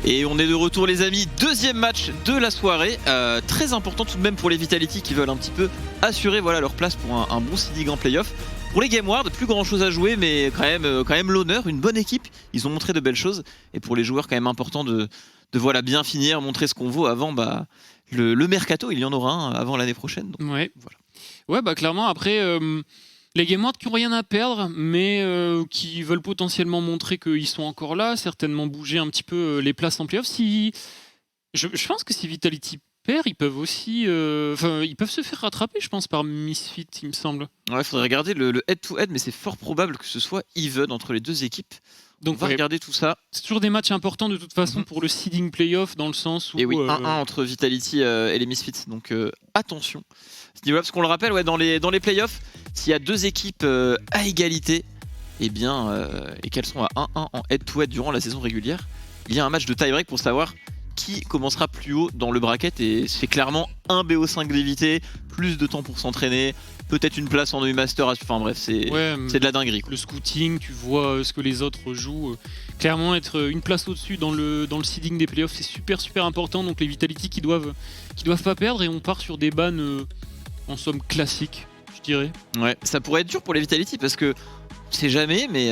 Et on est de retour les amis, deuxième match de la soirée, très important tout de même pour les Vitality qui veulent un petit peu assurer voilà, leur place pour un bon seeding en playoff. Pour les Gameward, plus grand chose à jouer mais quand même l'honneur, une bonne équipe, ils ont montré de belles choses. Et pour les joueurs quand même important de voilà, bien finir, montrer ce qu'on vaut avant le mercato, il y en aura un avant l'année prochaine. Donc, ouais. Voilà. Ouais, bah clairement après... les Gameward qui n'ont rien à perdre, mais qui veulent potentiellement montrer qu'ils sont encore là, certainement bouger un petit peu les places en playoff. Je pense que si Vitality perd, ils peuvent aussi... ils peuvent se faire rattraper, je pense, par Misfit, il me semble. Ouais, il faudrait regarder le head-to-head, mais c'est fort probable que ce soit even entre les deux équipes. Donc, on va regarder tout ça. C'est toujours des matchs importants de toute façon pour le seeding playoff, dans le sens où... Et oui, 1-1 entre Vitality et les Misfits, donc attention. Parce qu'on le rappelle, ouais, dans les playoffs, s'il y a deux équipes à égalité, et qu'elles sont à 1-1 en head-to-head durant la saison régulière, il y a un match de tie-break pour savoir qui commencera plus haut dans le bracket, et c'est clairement un BO5 d'éviter, plus de temps pour s'entraîner, peut-être une place en EU Master, enfin bref, c'est de la dinguerie. Quoi. Le scouting, tu vois ce que les autres jouent. Clairement, être une place au-dessus dans le seeding des playoffs, c'est super important. Donc les Vitality qui doivent pas perdre, et on part sur des bans en somme classiques, je dirais. Ouais, ça pourrait être dur pour les Vitality parce que on sait jamais, mais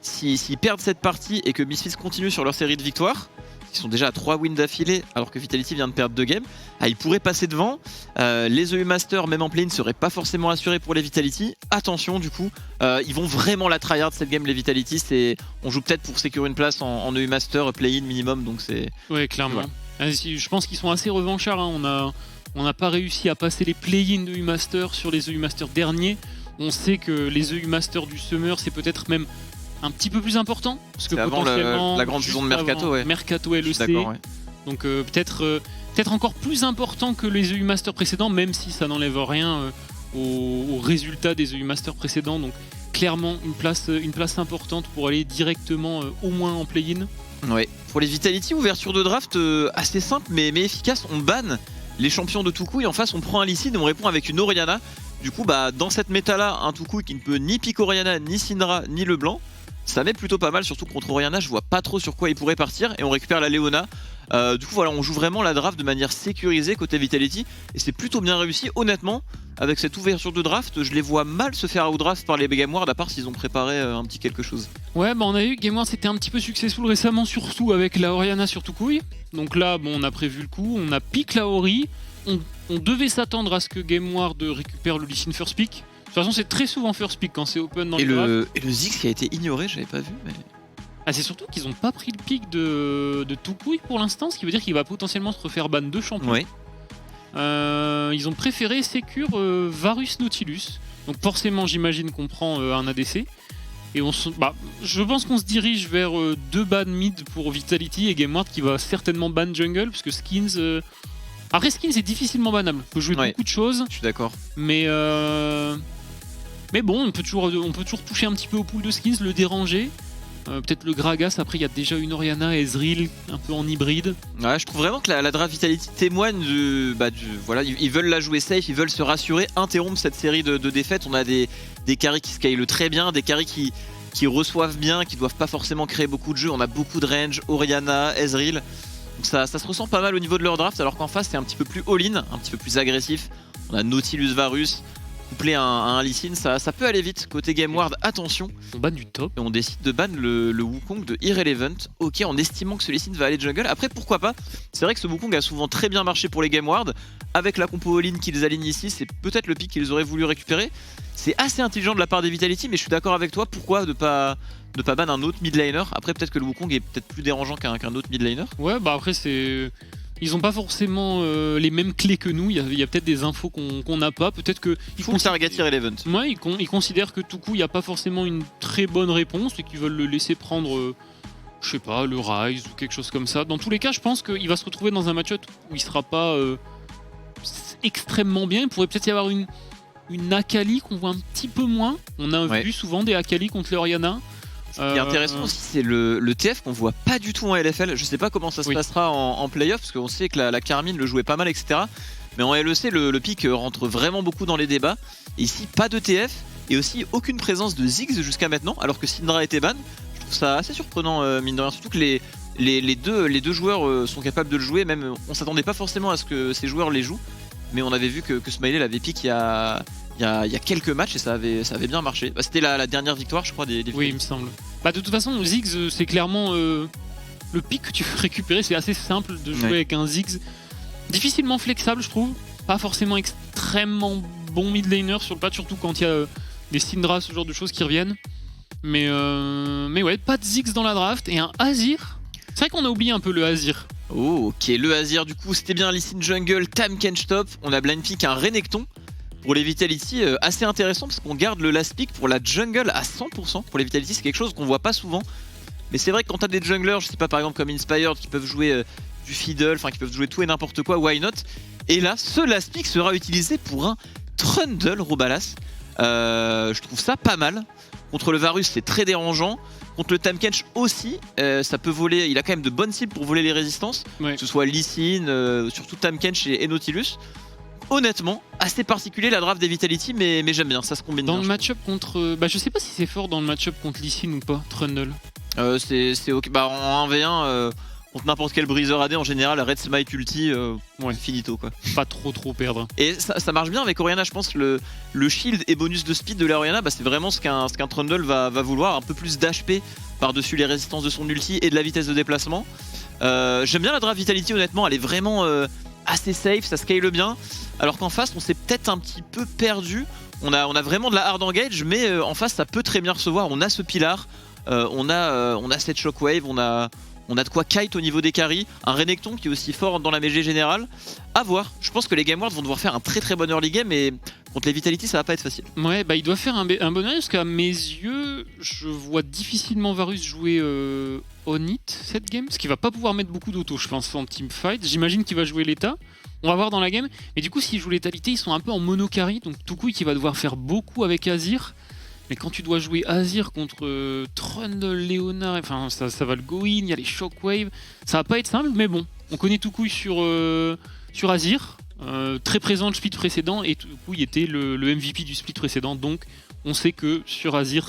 s'ils perdent cette partie et que Misfits continue sur leur série de victoires, ils sont déjà à 3 wins d'affilée alors que Vitality vient de perdre 2 games, ils pourraient passer devant. Les EU Masters, même en play-in, ne seraient pas forcément assurés pour les Vitality. Attention du coup, ils vont vraiment la tryhard cette game les Vitality. On joue peut-être pour sécuriser une place en EU Master, play-in minimum, donc c'est... Ouais, clairement. Voilà. Je pense qu'ils sont assez revanchards, hein. On n'a pas réussi à passer les play-in de U-Master sur les EU Master derniers. On sait que les EU Master du Summer, c'est peut-être même un petit peu plus important. Parce que potentiellement, la grande saison de Mercato, ouais. Mercato LEC. Ouais. Donc peut-être encore plus important que les EU Master précédents, même si ça n'enlève rien aux résultats des EU Master précédents. Donc clairement une place importante pour aller directement au moins en play-in. Ouais. Pour les Vitality, ouverture de draft assez simple mais efficace. On banne les champions de Toucouille, et en face on prend un Lee Sin et on répond avec une Orianna. Du coup dans cette méta là, un Toucouille qui ne peut ni pick Orianna, ni Syndra, ni Leblanc, ça met plutôt pas mal, surtout contre Orianna. Je vois pas trop sur quoi il pourrait partir, et on récupère la Leona. Du coup voilà, on joue vraiment la draft de manière sécurisée côté Vitality, et c'est plutôt bien réussi. Honnêtement, avec cette ouverture de draft, je les vois mal se faire outdraft par les Gameward, à part s'ils ont préparé un petit quelque chose. Ouais, on a eu Gameward, c'était un petit peu successful récemment, surtout avec la Orianna sur Toucouille. Donc là, on a prévu le coup, on a pick la Ori, on devait s'attendre à ce que Gameward récupère le Lee Sin first pick. De toute façon, c'est très souvent first pick quand c'est open dans le draft. Et le Ziggs qui a été ignoré, j'avais pas vu, mais... C'est surtout qu'ils n'ont pas pris le pick de Toucouille pour l'instant, ce qui veut dire qu'il va potentiellement se refaire ban 2 champions. Oui. Ils ont préféré Secure Varus Nautilus. Donc forcément, j'imagine qu'on prend un ADC. Et je pense qu'on se dirige vers 2 bans mid pour Vitality et Gameward qui va certainement ban jungle, parce que Skins... Après, Skins est difficilement bannable. Il faut jouer beaucoup de choses. Je suis d'accord. Mais bon, on peut toujours toucher un petit peu au pool de Skins, le déranger. Peut-être le Gragas, après il y a déjà une Orianna, Ezreal, un peu en hybride. Ouais, je trouve vraiment que la draft Vitality témoigne voilà, ils veulent la jouer safe, ils veulent se rassurer, interrompre cette série de défaites. On a des carries qui scalent très bien, des carries qui reçoivent bien, qui doivent pas forcément créer beaucoup de jeux. On a beaucoup de range, Orianna, Ezreal. Donc ça se ressent pas mal au niveau de leur draft, alors qu'en face c'est un petit peu plus all-in, un petit peu plus agressif. On a Nautilus Varus, couplé à un Lee Sin, ça peut aller vite. Côté Gameward, attention. On banne du top. Et on décide de ban le Wukong de Irrelevant, ok, en estimant que ce Lee Sin va aller jungle. Après, pourquoi pas. C'est vrai que ce Wukong a souvent très bien marché pour les Gameward. Avec la compo all-in qu'ils alignent ici, c'est peut-être le pick qu'ils auraient voulu récupérer. C'est assez intelligent de la part des Vitality, mais je suis d'accord avec toi. Pourquoi ne pas ban un autre mid laner? Après, peut-être que le Wukong est peut-être plus dérangeant qu'un autre mid laner. Ouais, après c'est... Ils n'ont pas forcément les mêmes clés que nous, il y a peut-être des infos qu'on n'a pas, peut-être que... Full target Irrelevant. Ouais, ils considèrent que tout coup il n'y a pas forcément une très bonne réponse et qu'ils veulent le laisser prendre, je sais pas, le Rise ou quelque chose comme ça. Dans tous les cas, je pense qu'il va se retrouver dans un match-up où il sera pas extrêmement bien. Il pourrait peut-être y avoir une Akali qu'on voit un petit peu moins. On a vu souvent des Akali contre les Orianna. Ce qui est intéressant aussi, c'est le TF qu'on voit pas du tout en LFL. Je sais pas comment ça se passera en playoff, parce qu'on sait que la Carmine le jouait pas mal, etc. Mais en LEC, le pick rentre vraiment beaucoup dans les débats. Et ici, pas de TF, et aussi aucune présence de Ziggs jusqu'à maintenant, alors que Syndra était ban. Je trouve ça assez surprenant, mine de rien. Surtout que les deux joueurs sont capables de le jouer, même on s'attendait pas forcément à ce que ces joueurs les jouent, mais on avait vu que Smiley l'avait pick il y a quelques matchs et ça avait bien marché. Bah, c'était la dernière victoire je crois des Oui, il me semble. Bah, de toute façon, Ziggs, c'est clairement le pick que tu veux récupérer, c'est assez simple de jouer avec un Ziggs. Difficilement flexible, je trouve. Pas forcément extrêmement bon mid laner sur le pad, surtout quand il y a des Syndra, ce genre de choses qui reviennent. Mais ouais, pas de Ziggs dans la draft et un Azir. C'est vrai qu'on a oublié un peu le Azir. Oh, ok, le Azir, du coup, c'était bien Lee Sin Jungle, Tahm Kench top. On a blind pick un Renekton pour les Vitality, assez intéressant parce qu'on garde le last pick pour la jungle à 100%. Pour les Vitality, c'est quelque chose qu'on voit pas souvent. Mais c'est vrai que quand t'as des junglers, je sais pas, par exemple comme Inspired, qui peuvent jouer du fiddle, enfin qui peuvent jouer tout et n'importe quoi, why not? Et là, ce last pick sera utilisé pour un Trundle Robalas. Je trouve ça pas mal. Contre le Varus, c'est très dérangeant. Contre le Tahm Kench aussi, ça peut voler. Il a quand même de bonnes cibles pour voler les résistances, que ce soit Lee Sin, surtout Tahm Kench et Nautilus. Honnêtement, assez particulier la draft des Vitality, mais j'aime bien, ça se combine dans bien. Le match-up contre. Bah, je sais pas si c'est fort dans le match-up contre Lee Sin ou pas, Trundle. C'est ok. Bah, en 1v1, contre n'importe quel Breezer AD, en général, Red Smite ulti, finito quoi. Pas trop perdre. Et ça marche bien avec Orianna, je pense que le shield et bonus de speed de la Orianna, bah, c'est vraiment ce qu'un Trundle va vouloir, un peu plus d'HP par-dessus les résistances de son ulti et de la vitesse de déplacement. J'aime bien la draft Vitality, honnêtement, elle est vraiment assez safe, ça scale bien. Alors qu'en face, on s'est peut-être un petit peu perdu. On a vraiment de la hard engage, mais en face, ça peut très bien recevoir. On a ce pilar, on a cette shockwave, on a de quoi kite au niveau des carries, un Renekton qui est aussi fort dans la mêlée générale. À voir, je pense que les Game Wars vont devoir faire un très bon early game, et contre les Vitality ça va pas être facile. Ouais, bah il doit faire un bon early, parce qu'à mes yeux, je vois difficilement Varus jouer on hit cette game, parce qu'il va pas pouvoir mettre beaucoup d'auto, je pense, en teamfight. J'imagine qu'il va jouer l'état, on va voir dans la game, mais du coup s'il joue l'étalité, ils sont un peu en mono carry, donc tout coup qui va devoir faire beaucoup avec Azir. Mais quand tu dois jouer Azir contre Trundle, Leona, enfin ça va le go in, il y a les shockwaves, ça va pas être simple, mais bon, on connaît tout couille sur Azir, très présent le split précédent, et tout coup il était le MVP du split précédent, donc on sait que sur Azir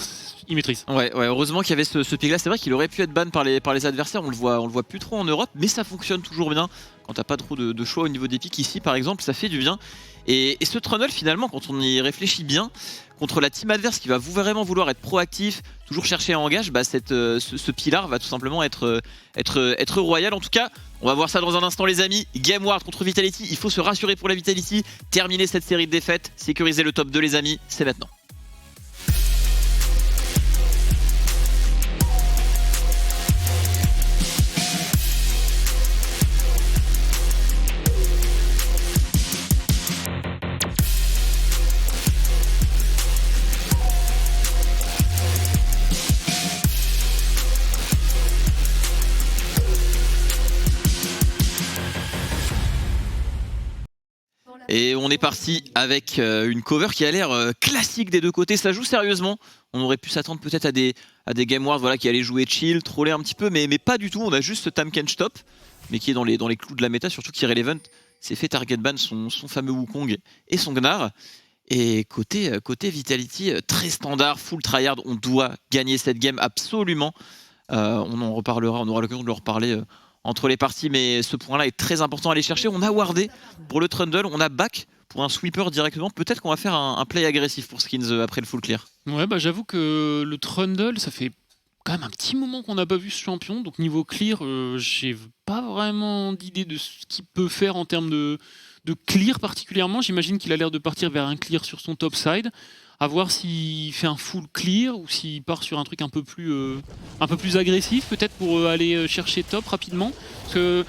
il maîtrise. Ouais, heureusement qu'il y avait ce pick là, c'est vrai qu'il aurait pu être ban par les adversaires, on le voit plus trop en Europe, mais ça fonctionne toujours bien quand t'as pas trop de choix au niveau des picks. Ici par exemple, ça fait du bien. Et ce Trundle finalement, quand on y réfléchit bien, contre la team adverse qui va vraiment vouloir être proactif, toujours chercher à engage, bah ce pilar va tout simplement être royal. En tout cas, on va voir ça dans un instant les amis. Game Ward contre Vitality, il faut se rassurer pour la Vitality, terminer cette série de défaites, sécuriser le top 2 les amis, c'est maintenant. Et on est parti avec une cover qui a l'air classique des deux côtés, ça joue sérieusement. On aurait pu s'attendre peut-être à des Game Wars qui allaient jouer chill, troller un petit peu, mais pas du tout. On a juste ce Tahm Kench top, mais qui est dans les clous de la méta, surtout qu'Irrelevant s'est fait target ban son fameux Wukong et son Gnar. Et côté Vitality, très standard, full tryhard, on doit gagner cette game absolument. On en reparlera, on aura l'occasion de le reparler entre les parties, mais ce point-là est très important à aller chercher. On a wardé pour le Trundle, on a back pour un sweeper directement. Peut-être qu'on va faire un play agressif pour Skins après le full clear. Ouais, bah j'avoue que le Trundle, ça fait quand même un petit moment qu'on n'a pas vu ce champion. Donc niveau clear, j'ai pas vraiment d'idée de ce qu'il peut faire en termes de clear particulièrement. J'imagine qu'il a l'air de partir vers un clear sur son top side. À voir s'il fait un full clear ou s'il part sur un truc un peu plus agressif, peut-être pour aller chercher top rapidement. Parce que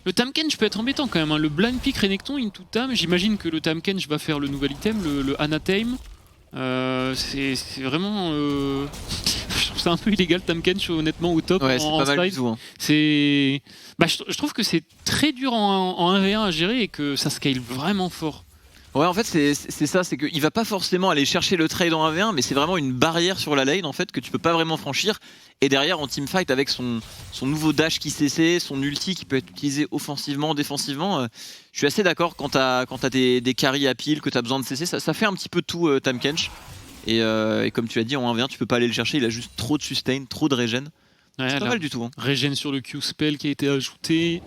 le Tahm Kench peut être embêtant quand même, hein. Le blind pick Renekton into Tahm, j'imagine que le Tahm Kench va faire le nouvel item, le Anathame. C'est vraiment... je trouve ça un peu illégal Tahm Kench honnêtement au top. Ouais, c'est pas mal du tout. Hein. Je trouve que c'est très dur en 1v1 à gérer et que ça scale vraiment fort. Ouais, en fait c'est ça, c'est qu'il va pas forcément aller chercher le trade en 1v1, mais c'est vraiment une barrière sur la lane en fait que tu peux pas vraiment franchir. Et derrière en teamfight avec son nouveau dash qui CC, son ulti qui peut être utilisé offensivement, défensivement, je suis assez d'accord quand t'as des carries à pile, que t'as besoin de CC, ça fait un petit peu tout Tahm Kench. Et comme tu l'as dit en 1v1 tu peux pas aller le chercher, il a juste trop de sustain, trop de regen. Ouais, C'est pas là, mal du tout. Hein. régène sur le Q-Spell qui a été ajouté.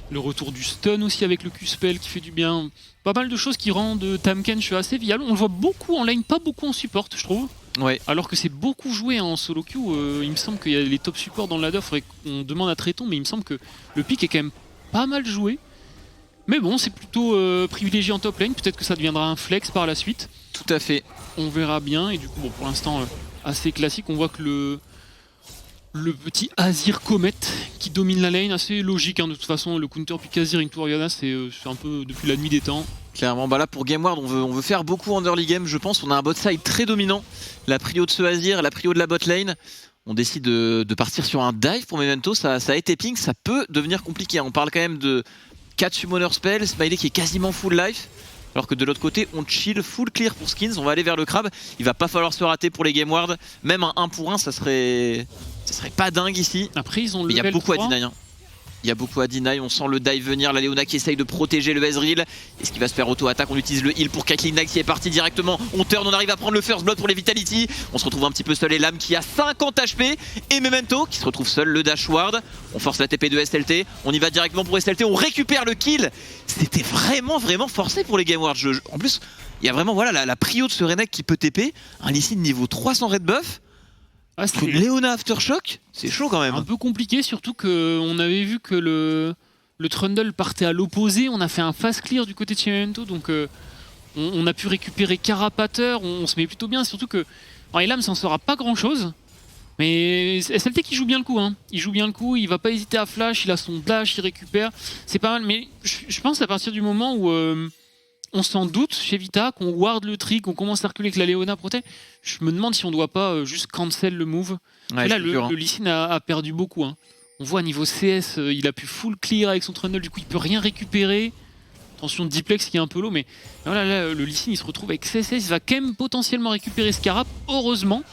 Le retour du stun aussi avec le Q-Spell qui fait du bien. Pas mal de choses qui rendent Tahm Kench assez viable. On le voit beaucoup en lane, pas beaucoup en support, je trouve. Ouais. Alors que c'est beaucoup joué en solo queue. Il me semble qu'il y a les top supports dans le ladder. Faudrait qu'on demande à Tréton, mais il me semble que le pick est quand même pas mal joué. Mais bon, c'est plutôt privilégié en top lane. Peut-être que ça deviendra un flex par la suite. Tout à fait. On verra bien. Et du coup, bon, pour l'instant, assez classique. On voit que le petit Azir Comet qui domine la lane, assez logique. Hein. De toute façon, le counter pick Azir into Orianna, c'est un peu depuis la nuit des temps. Clairement, bah là pour GameWard, on veut faire beaucoup en early game, je pense. On a un bot side très dominant. La prio de ce Azir, la prio de la bot lane. On décide de partir sur un dive pour Memento. Ça a été ping, ça peut devenir compliqué. On parle quand même de 4 summoner spells, Smiley qui est quasiment full life. Alors que de l'autre côté, on chill full clear pour Skins. On va aller vers le crabe. Il va pas falloir se rater pour les GameWard. Même un 1 pour 1, ça serait pas dingue ici. Après, ils ont le Mais il y a level beaucoup 3. à deny. Hein. Il y a beaucoup à deny, on sent le dive venir, la Leona qui essaye de protéger le Ezreal. Est-ce qu'il va se faire auto-attaque? On utilise le heal pour Caitlyn Knight qui est parti directement. On turn, on arrive à prendre le first blood pour les Vitality. On se retrouve un petit peu seul et Lam qui a 50 HP. Et Memento qui se retrouve seul, le dashward. On force la TP de SLT, on y va directement pour SLT, on récupère le kill. C'était vraiment forcé pour les GameWard. En plus, il y a vraiment voilà, la prio de ce Renekton qui peut TP. Un Lee Sin niveau 300 red buff. Ah, c'est Une Leona Aftershock, c'est chaud quand même. un peu compliqué, surtout qu'on avait vu que le Trundle partait à l'opposé. On a fait un fast clear du côté de chez Memento, donc on a pu récupérer Carapateur. On se met plutôt bien, surtout que Elam s'en sera pas grand chose. Mais SLT qui joue bien le coup, hein. Il joue bien le coup, il va pas hésiter à flash, il a son dash, il récupère. C'est pas mal, mais je pense à partir du moment où on s'en doute chez Vita, qu'on ward le trick, qu'on commence à reculer, que la Leona protège, je me demande si on doit pas juste cancel le move. Ouais, là, dur, hein. le Lee Sin a perdu beaucoup. Hein. On voit niveau CS, il a pu full clear avec son Trundle, du coup il peut rien récupérer. Attention, Diplex qui est un peu low, mais voilà, là, le Lee Sin il se retrouve avec CSS, il va quand même potentiellement récupérer Scarab, heureusement.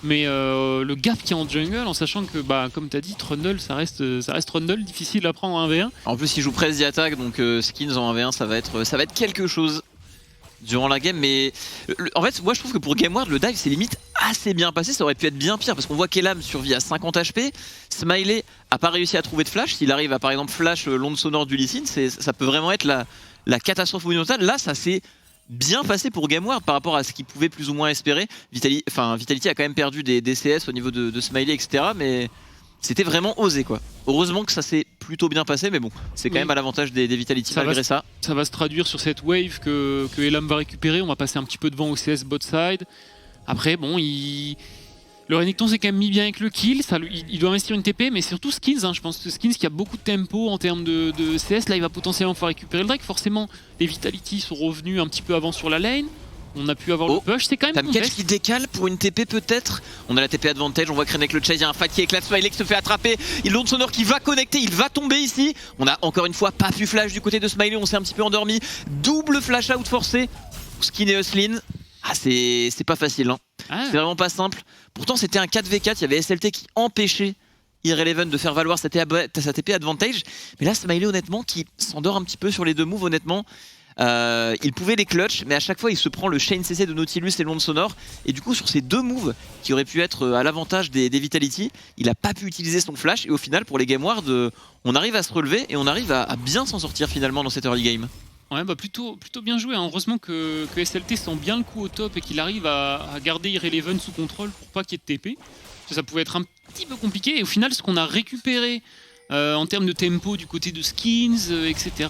Mais le gap qui est en jungle, en sachant que, bah, comme tu as dit, Trundle, ça reste Trundle, difficile à prendre en 1v1. En plus, il joue press the attack, donc Skins en 1v1, ça va être quelque chose durant la game. Mais en fait, moi je trouve que pour GameWard, le dive c'est limite assez bien passé. Ça aurait pu être bien pire parce qu'on voit qu'Elam survit à 50 HP. Smiley a pas réussi à trouver de flash. S'il arrive à par exemple flash l'onde sonore du Lee Sin, ça peut vraiment être la catastrophe monumentale. Là, ça s'est bien passé pour GameWard par rapport à ce qu'il pouvait plus ou moins espérer. Vitality a quand même perdu des CS au niveau de Smiley, etc. Mais c'était vraiment osé quoi. Heureusement que ça s'est plutôt bien passé, mais bon, c'est quand même à l'avantage des Vitality malgré ça. Ça va se traduire sur cette wave que Elam va récupérer. On va passer un petit peu devant au CS bot side. Après, bon, le Renekton s'est quand même mis bien avec le kill. Il doit investir une TP, mais surtout Skins. Hein, je pense que Skins qui a beaucoup de tempo en termes de CS, là il va potentiellement pouvoir récupérer le Drake. Forcément, les Vitality sont revenus un petit peu avant sur la lane. On a pu avoir le push, c'est quand même Tahm Kench qui décale pour une TP peut-être. On a la TP advantage, on voit que Renekton le chase, il y a un fight qui éclate, Smiley qui se fait attraper. L'onde sonore qui va connecter, il va tomber ici. On a encore une fois pas pu flash du côté de Smiley, on s'est un petit peu endormi. Double flash out forcé pour Skin et Hustlin. Ah c'est pas facile hein. C'est vraiment pas simple. Pourtant c'était un 4v4, il y avait SLT qui empêchait Irrelevant de faire valoir sa TP advantage. Mais là Smiley honnêtement qui s'endort un petit peu sur les deux moves honnêtement. Il pouvait les clutch, mais à chaque fois il se prend le chain CC de Nautilus et l'onde sonore. Et du coup sur ces deux moves qui auraient pu être à l'avantage des Vitality, il a pas pu utiliser son flash. Et au final pour les GameWard, on arrive à se relever et on arrive à bien s'en sortir finalement dans cette early game. Ouais, bah plutôt bien joué. Hein. Heureusement que SLT sent bien le coup au top et qu'il arrive à garder Irrelevant sous contrôle pour pas qu'il y ait de TP. Ça pouvait être un petit peu compliqué. Et au final, ce qu'on a récupéré en termes de tempo du côté de Skins, etc.,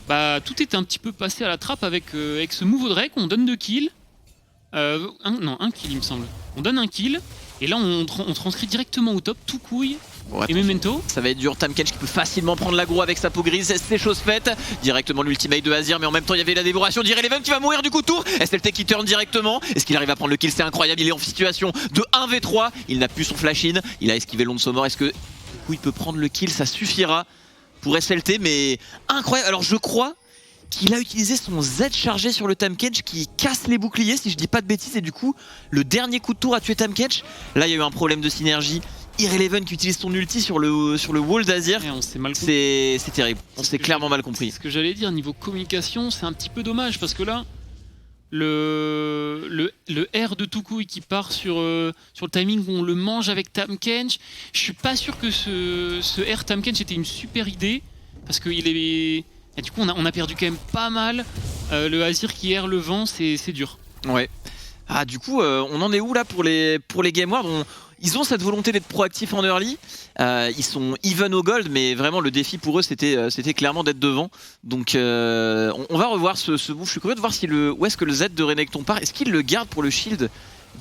bah, tout est un petit peu passé à la trappe avec ce move au Drake. On donne 2 kills. Un kill, il me semble. On donne un kill. Et là, on transcrit directement au top, tout couille. Ouais, et Memento. Ça va être dur, Tahm Kench qui peut facilement prendre l'aggro avec sa peau grise, c'est chose faite. Directement l'ultimate de Azir, mais en même temps il y avait la dévoration d'Irrelevant qui va mourir du coup tour. SLT qui turn directement. Est-ce qu'il arrive à prendre le kill? C'est incroyable, il est en situation de 1v3. Il n'a plus son flash in, il a esquivé l'onde sonore. Est-ce que du coup il peut prendre le kill? Ça suffira pour SLT, mais incroyable. Alors je crois qu'il a utilisé son Z chargé sur le Tahm Kench qui casse les boucliers si je dis pas de bêtises. Et du coup le dernier coup de tour a tué Tahm Kench. Là il y a eu un problème de synergie. Irrelevant qui utilise son ulti sur le wall d'Azir. C'est terrible, on s'est clairement mal compris. Ce que j'allais dire, niveau communication, c'est un petit peu dommage parce que là, le R de Tukui qui part sur le timing où on le mange avec Tahm-Kench. Je suis pas sûr que ce R Tahm-Kench était une super idée parce que et du coup on a perdu quand même pas mal. Le Azir qui R le vent, c'est dur. Ouais. Ah, du coup, on en est où là pour les Game Ward? Ils ont cette volonté d'être proactifs en early. Ils sont even au gold, mais vraiment le défi pour eux c'était clairement d'être devant. Donc on va revoir ce move. Je suis curieux de voir où est-ce que le Z de Renekton part. Est-ce qu'il le garde pour le shield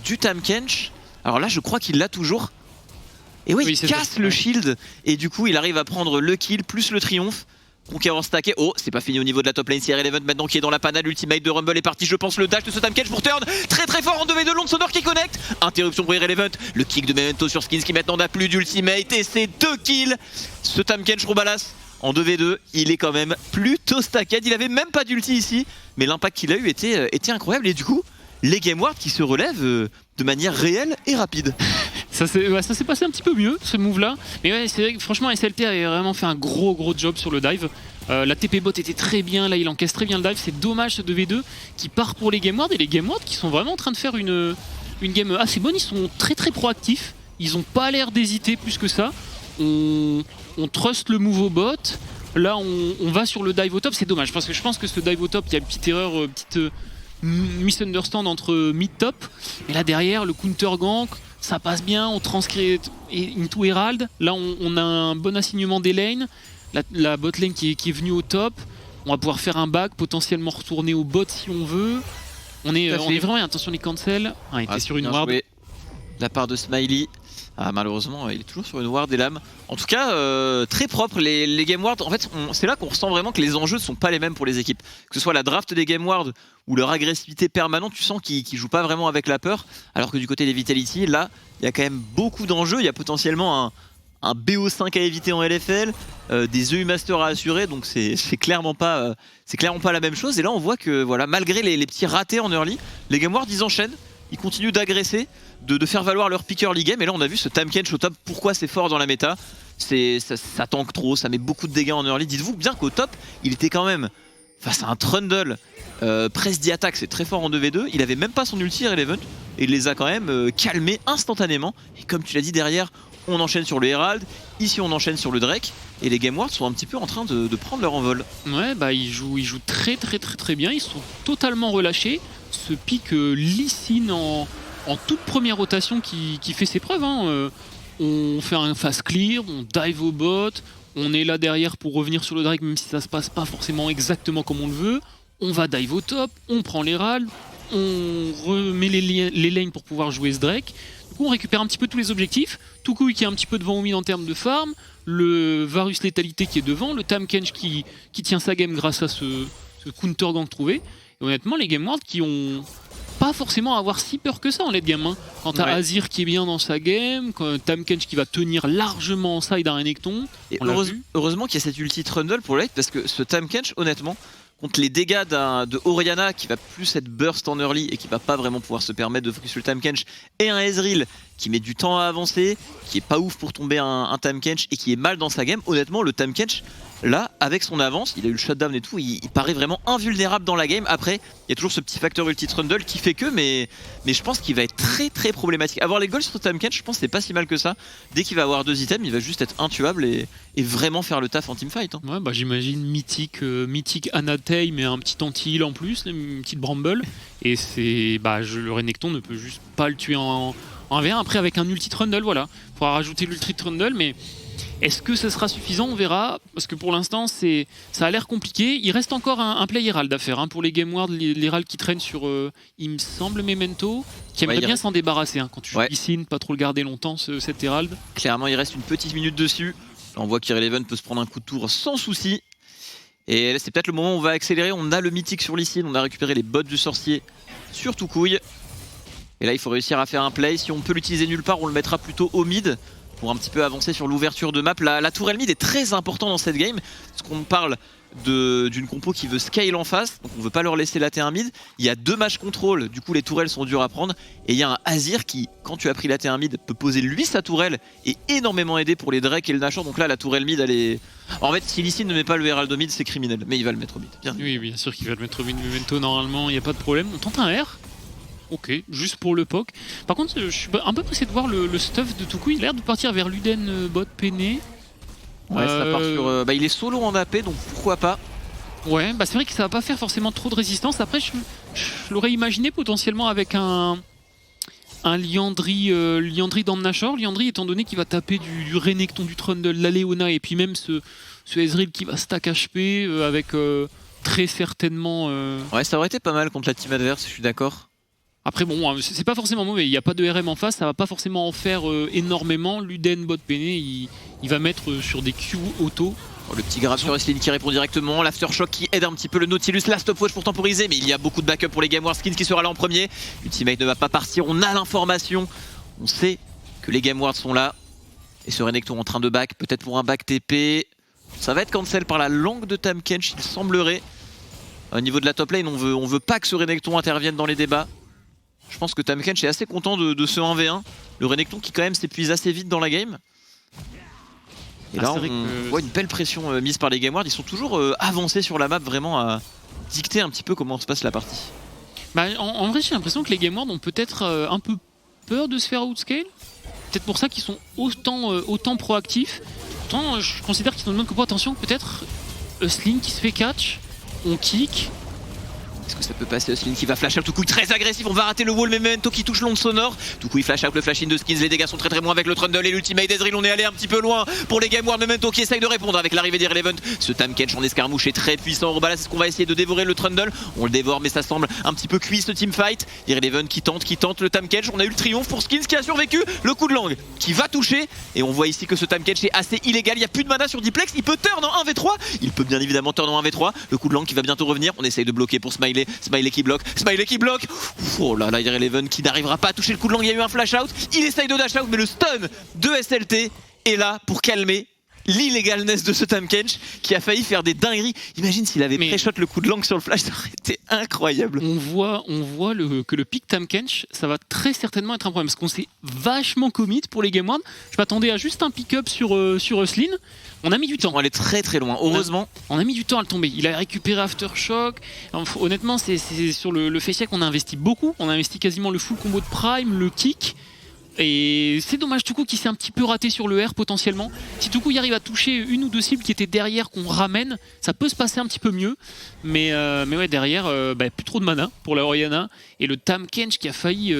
du Tahm-Kench? Alors là, je crois qu'il l'a toujours. Et oui, il casse le shield. Et du coup, il arrive à prendre le kill plus le triomphe. Conquérant stacké. Oh, c'est pas fini au niveau de la top lane. CR11 maintenant qui est dans la panade. L'ultimate de Rumble est parti. Je pense le dash de ce Tahm-Kench pour turn très très fort en 2v2. Long Sonor qui connecte. Interruption pour Irrelevant. Le kick de Memento sur Skins qui maintenant n'a plus d'ultimate. Et c'est 2 kills. Ce Tahm-Kench Robalas en 2v2. Il est quand même plutôt stacked. Il avait même pas d'ulti ici. Mais l'impact qu'il a eu était incroyable. Et du coup, les Game Ward qui se relèvent de manière réelle et rapide. Ça s'est passé un petit peu mieux ce move là, mais ouais, c'est vrai que franchement SLT avait vraiment fait un gros job sur le dive. La TP bot était très bien, là il encaisse très bien le dive. C'est dommage ce 2v2 qui part pour les Game Ward, et les Game Ward qui sont vraiment en train de faire une game assez bonne. Ils sont très proactifs, ils ont pas l'air d'hésiter plus que ça. On trust le move au bot. Là on va sur le dive au top, c'est dommage parce que je pense que ce dive au top, il y a une petite erreur, petite misunderstand entre mid-top, et là derrière le counter gank, ça passe bien, on transcrit into Herald. Là on a un bon assignement des lanes, la bot lane qui est venue au top. On va pouvoir faire un back, potentiellement retourner au bot si on veut. On est vraiment, attention les cancels. Ah, il était sur une ward. De la part de Smiley. Ah, malheureusement, il est toujours sur une ward et l'âme. En tout cas, très propre les Game Ward. En fait, c'est là qu'on ressent vraiment que les enjeux ne sont pas les mêmes pour les équipes. Que ce soit la draft des Game Ward ou leur agressivité permanente, tu sens qu'ils jouent pas vraiment avec la peur. Alors que du côté des Vitality, là, il y a quand même beaucoup d'enjeux. Il y a potentiellement un BO5 à éviter en LFL, des EU Masters à assurer. Donc c'est clairement pas la même chose. Et là, on voit que voilà, malgré les petits ratés en early, les Game Ward, ils enchaînent. Ils continuent d'agresser, de faire valoir leur pick early game. Et là on a vu ce Tahm-Kench au top. Pourquoi c'est fort dans la méta? Ça tank trop, ça met beaucoup de dégâts en early. Dites-vous bien qu'au top, il était quand même face à un Trundle. Press d'attaque, c'est très fort en 2v2. Il avait même pas son ulti Irrelevant. Et il les a quand même calmés instantanément. Et comme tu l'as dit derrière, on enchaîne sur le Herald. Ici on enchaîne sur le Drake. Et les Game Ward sont un petit peu en train de prendre leur envol. Ouais, bah ils jouent très bien. Ils sont totalement relâchés. Ce pick Lee Sin en toute première rotation qui fait ses preuves. Hein. On fait un fast clear, on dive au bot, on est là derrière pour revenir sur le Drake même si ça se passe pas forcément exactement comme on le veut. On va dive au top, on prend les râles, on remet les lanes pour pouvoir jouer ce Drake. Du coup on récupère un petit peu tous les objectifs. Tukui qui est un petit peu devant au mid en termes de farm, le Varus létalité qui est devant, le Tahm-Kench qui tient sa game grâce à ce counter gank trouvé. Et honnêtement, les Game Ward qui ont pas forcément à avoir si peur que ça en late game. Hein. Quand t'as Azir qui est bien dans sa game, quand Tahm-Kench qui va tenir largement en side à Renekton. Et heureusement qu'il y a cette ulti Trundle pour late, parce que ce Tahm-Kench, honnêtement, contre les dégâts de Orianna qui va plus être burst en early et qui va pas vraiment pouvoir se permettre de focus sur le Tahm-Kench, et un Ezreal qui met du temps à avancer, qui est pas ouf pour tomber un Tahm-Kench et qui est mal dans sa game, honnêtement le Tahm-Kench là avec son avance, il a eu le shutdown et tout, il paraît vraiment invulnérable dans la game. Après il y a toujours ce petit facteur ulti Trundle qui fait que, mais je pense qu'il va être très problématique. Avoir les goals sur Tahm-Kench, je pense que c'est pas si mal que ça. Dès qu'il va avoir 2 items, il va juste être intuable et vraiment faire le taf en teamfight. Hein. Ouais, bah j'imagine mythique Anatei mais un petit anti-heal en plus, une petite Bramble, et c'est le Renekton ne peut juste pas le tuer en 1v1. Après avec un ulti Trundle, voilà, il faudra rajouter l'ulti Trundle, mais est-ce que ça sera suffisant? On verra, parce que pour l'instant ça a l'air compliqué. Il reste encore un play Herald à faire hein, pour les Game Ward, les Herald qui traînent sur, il me semble, Memento, qui aimerait bien s'en débarrasser hein, quand tu joues Lee, pas trop le garder longtemps cet Herald. Clairement il reste une petite minute dessus. Là, on voit qu'Irrelevant peut se prendre un coup de tour sans souci. Et là c'est peut-être le moment où on va accélérer. On a le mythique sur Lee Sin, on a récupéré les bottes du sorcier sur Tukui. Et là il faut réussir à faire un play. Si on peut l'utiliser nulle part, on le mettra plutôt au mid pour un petit peu avancer sur l'ouverture de map. La tourelle mid est très importante dans cette game, parce qu'on parle d'une compo qui veut scale en face, donc on veut pas leur laisser la T1 mid. Il y a 2 match contrôle, du coup les tourelles sont dures à prendre, et il y a un Azir qui, quand tu as pris la T1 mid, peut poser lui sa tourelle et énormément aider pour les Drake et le Nashor. Donc là la tourelle mid elle est... En fait si Lee ne met pas le Herald au mid c'est criminel, mais il va le mettre au mid. Oui, bien sûr qu'il va le mettre au mid. Memento normalement il n'y a pas de problème. On tente un R. Ok, juste pour le poke. Par contre, je suis un peu pressé de voir le stuff de Tuku. Il a l'air de partir vers Luden bot Pene. Ouais, ça part sur... il est solo en AP, donc pourquoi pas. Ouais, bah c'est vrai que ça va pas faire forcément trop de résistance. Après, je l'aurais imaginé potentiellement avec un Liandry dans le Nashor. Liandry, étant donné qu'il va taper du Renekton, du Trundle, la Leona, et puis même ce Ezreal qui va stack HP avec très certainement... Ouais, ça aurait été pas mal contre la team adverse, je suis d'accord. Après bon, c'est pas forcément mauvais, il n'y a pas de RM en face, ça va pas forcément en faire énormément. Luden, bot Pene, il va mettre sur des Q auto. Oh, le petit grab sur Esline qui répond directement, l'Aftershock qui aide un petit peu le Nautilus, la stopwatch pour temporiser, mais il y a beaucoup de backup pour les Game Wars. Skins qui sera là en premier, Ultimate ne va pas partir, on a l'information, on sait que les Game Wars sont là. Et ce Renekton en train de back, peut-être pour un back TP, ça va être cancel par la langue de Tahm Kench, il semblerait. Au niveau de la top lane, on veut pas que ce Renekton intervienne dans les débats. Je pense que Tahm Kench est assez content de ce 1v1. Le Renekton qui quand même s'épuise assez vite dans la game. Et là on voit une belle pression mise par les Game Wars. Ils sont toujours avancés sur la map, vraiment à dicter un petit peu comment se passe la partie. Bah, en vrai j'ai l'impression que les Game Wars ont peut-être un peu peur de se faire outscale. Peut-être pour ça qu'ils sont autant proactifs. Pourtant je considère qu'ils ont une bonne compo. Attention, peut-être Sling qui se fait catch, on kick. Est-ce que ça peut passer? Sling qui va flash out, Tuku très agressif, on va rater le wall, Memento qui touche l'onde sonore. Tuku il flash out le flash in de Skins, les dégâts sont très très bons avec le Trundle et l'ultimate d'Ezreal. On est allé un petit peu loin pour les Game Wars. Memento qui essaye de répondre avec l'arrivée d'Irrelevant. Ce Tahm Kench en escarmouche est très puissant. Au bas, c'est ce qu'on va essayer de dévorer le Trundle. On le dévore mais ça semble un petit peu cuit ce teamfight. Irrelevant qui tente le Tahm Kench. On a eu le triomphe pour Skins qui a survécu. Le coup de langue qui va toucher. Et on voit ici que ce Tahm Kench est assez illégal. Il n'y a plus de mana sur Diplex. Il peut turn en 1v3. Il peut bien évidemment turn en 1v3. Le coup de langue qui va bientôt revenir. On essaye de bloquer pour Smiley. Smiley qui bloque. Smiley qui bloque. Oh là là, Irrelevant qui n'arrivera pas à toucher le coup de langue. Il y a eu un flash out. Il essaye de dash out, mais le stun de SLT est là pour calmer l'illégalness de ce Tahm Kench qui a failli faire des dingueries. Imagine s'il avait pré-shot le coup de langue sur le flash, ça aurait été incroyable. On voit que le pick Tahm Kench, ça va très certainement être un problème parce qu'on s'est vachement commit pour les Game Wars. Je m'attendais à juste un pick-up sur Euslin. On a mis du temps. On est très très loin, heureusement. On a mis du temps à le tomber. Il a récupéré Aftershock. Honnêtement, c'est sur le Fessiac qu'on a investi beaucoup. On a investi quasiment le full combo de Prime, le kick. Et c'est dommage Tuku qui s'est un petit peu raté sur le R potentiellement. Si Tuku y arrive à toucher une ou deux cibles qui étaient derrière, qu'on ramène, ça peut se passer un petit peu mieux. Mais ouais, derrière, plus trop de mana pour la Orianna. Et le Tahm Kench qui a failli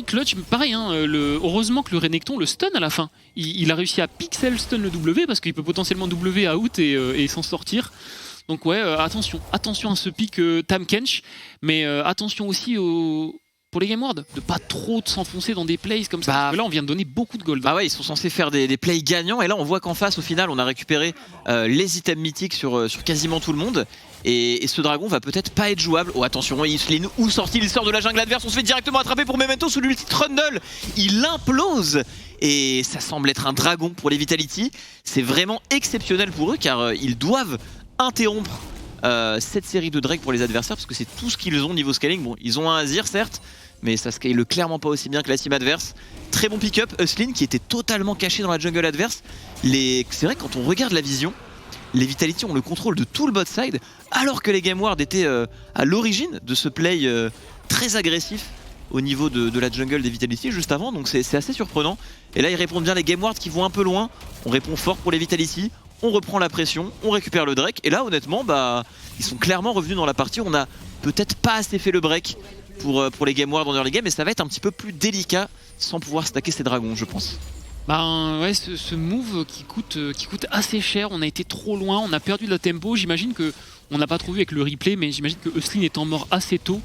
clutch. Pareil, hein, heureusement que le Renekton le stun à la fin. Il a réussi à pixel stun le W parce qu'il peut potentiellement W out et s'en sortir. Donc ouais, attention à ce pick Tahm Kench. Mais attention aussi pour les Game Wars, de pas trop s'enfoncer dans des plays comme ça. Parce que là, on vient de donner beaucoup de gold. Bah ouais, ils sont censés faire des plays gagnants. Et là, on voit qu'en face, au final, on a récupéré les items mythiques sur quasiment tout le monde. Et ce dragon va peut-être pas être jouable. Oh attention, Euslin où sort-il? Il sort de la jungle adverse. On se fait directement attraper pour Memento sous l'ulti Trundle. Il implose. Et ça semble être un dragon pour les Vitality. C'est vraiment exceptionnel pour eux car ils doivent interrompre cette série de Drake pour les adversaires parce que c'est tout ce qu'ils ont niveau scaling. Bon, ils ont un Azir certes, mais ça scale clairement pas aussi bien que la team adverse. Très bon pick-up, Euslin qui était totalement caché dans la jungle adverse. C'est vrai que quand on regarde la vision, les Vitality ont le contrôle de tout le bot side, alors que les Game Wars étaient à l'origine de ce play très agressif au niveau de la jungle des Vitality juste avant, donc c'est assez surprenant. Et là ils répondent bien, les Game Wars qui vont un peu loin, on répond fort pour les Vitality, on reprend la pression, on récupère le Drake, et là honnêtement ils sont clairement revenus dans la partie. On a peut-être pas assez fait le break pour les Game Wars dans early game, mais ça va être un petit peu plus délicat sans pouvoir stacker ces dragons, je pense. Ouais, ce move qui coûte assez cher, on a été trop loin, on a perdu de la tempo. J'imagine que on n'a pas trop vu avec le replay, mais j'imagine que Euslin étant mort assez tôt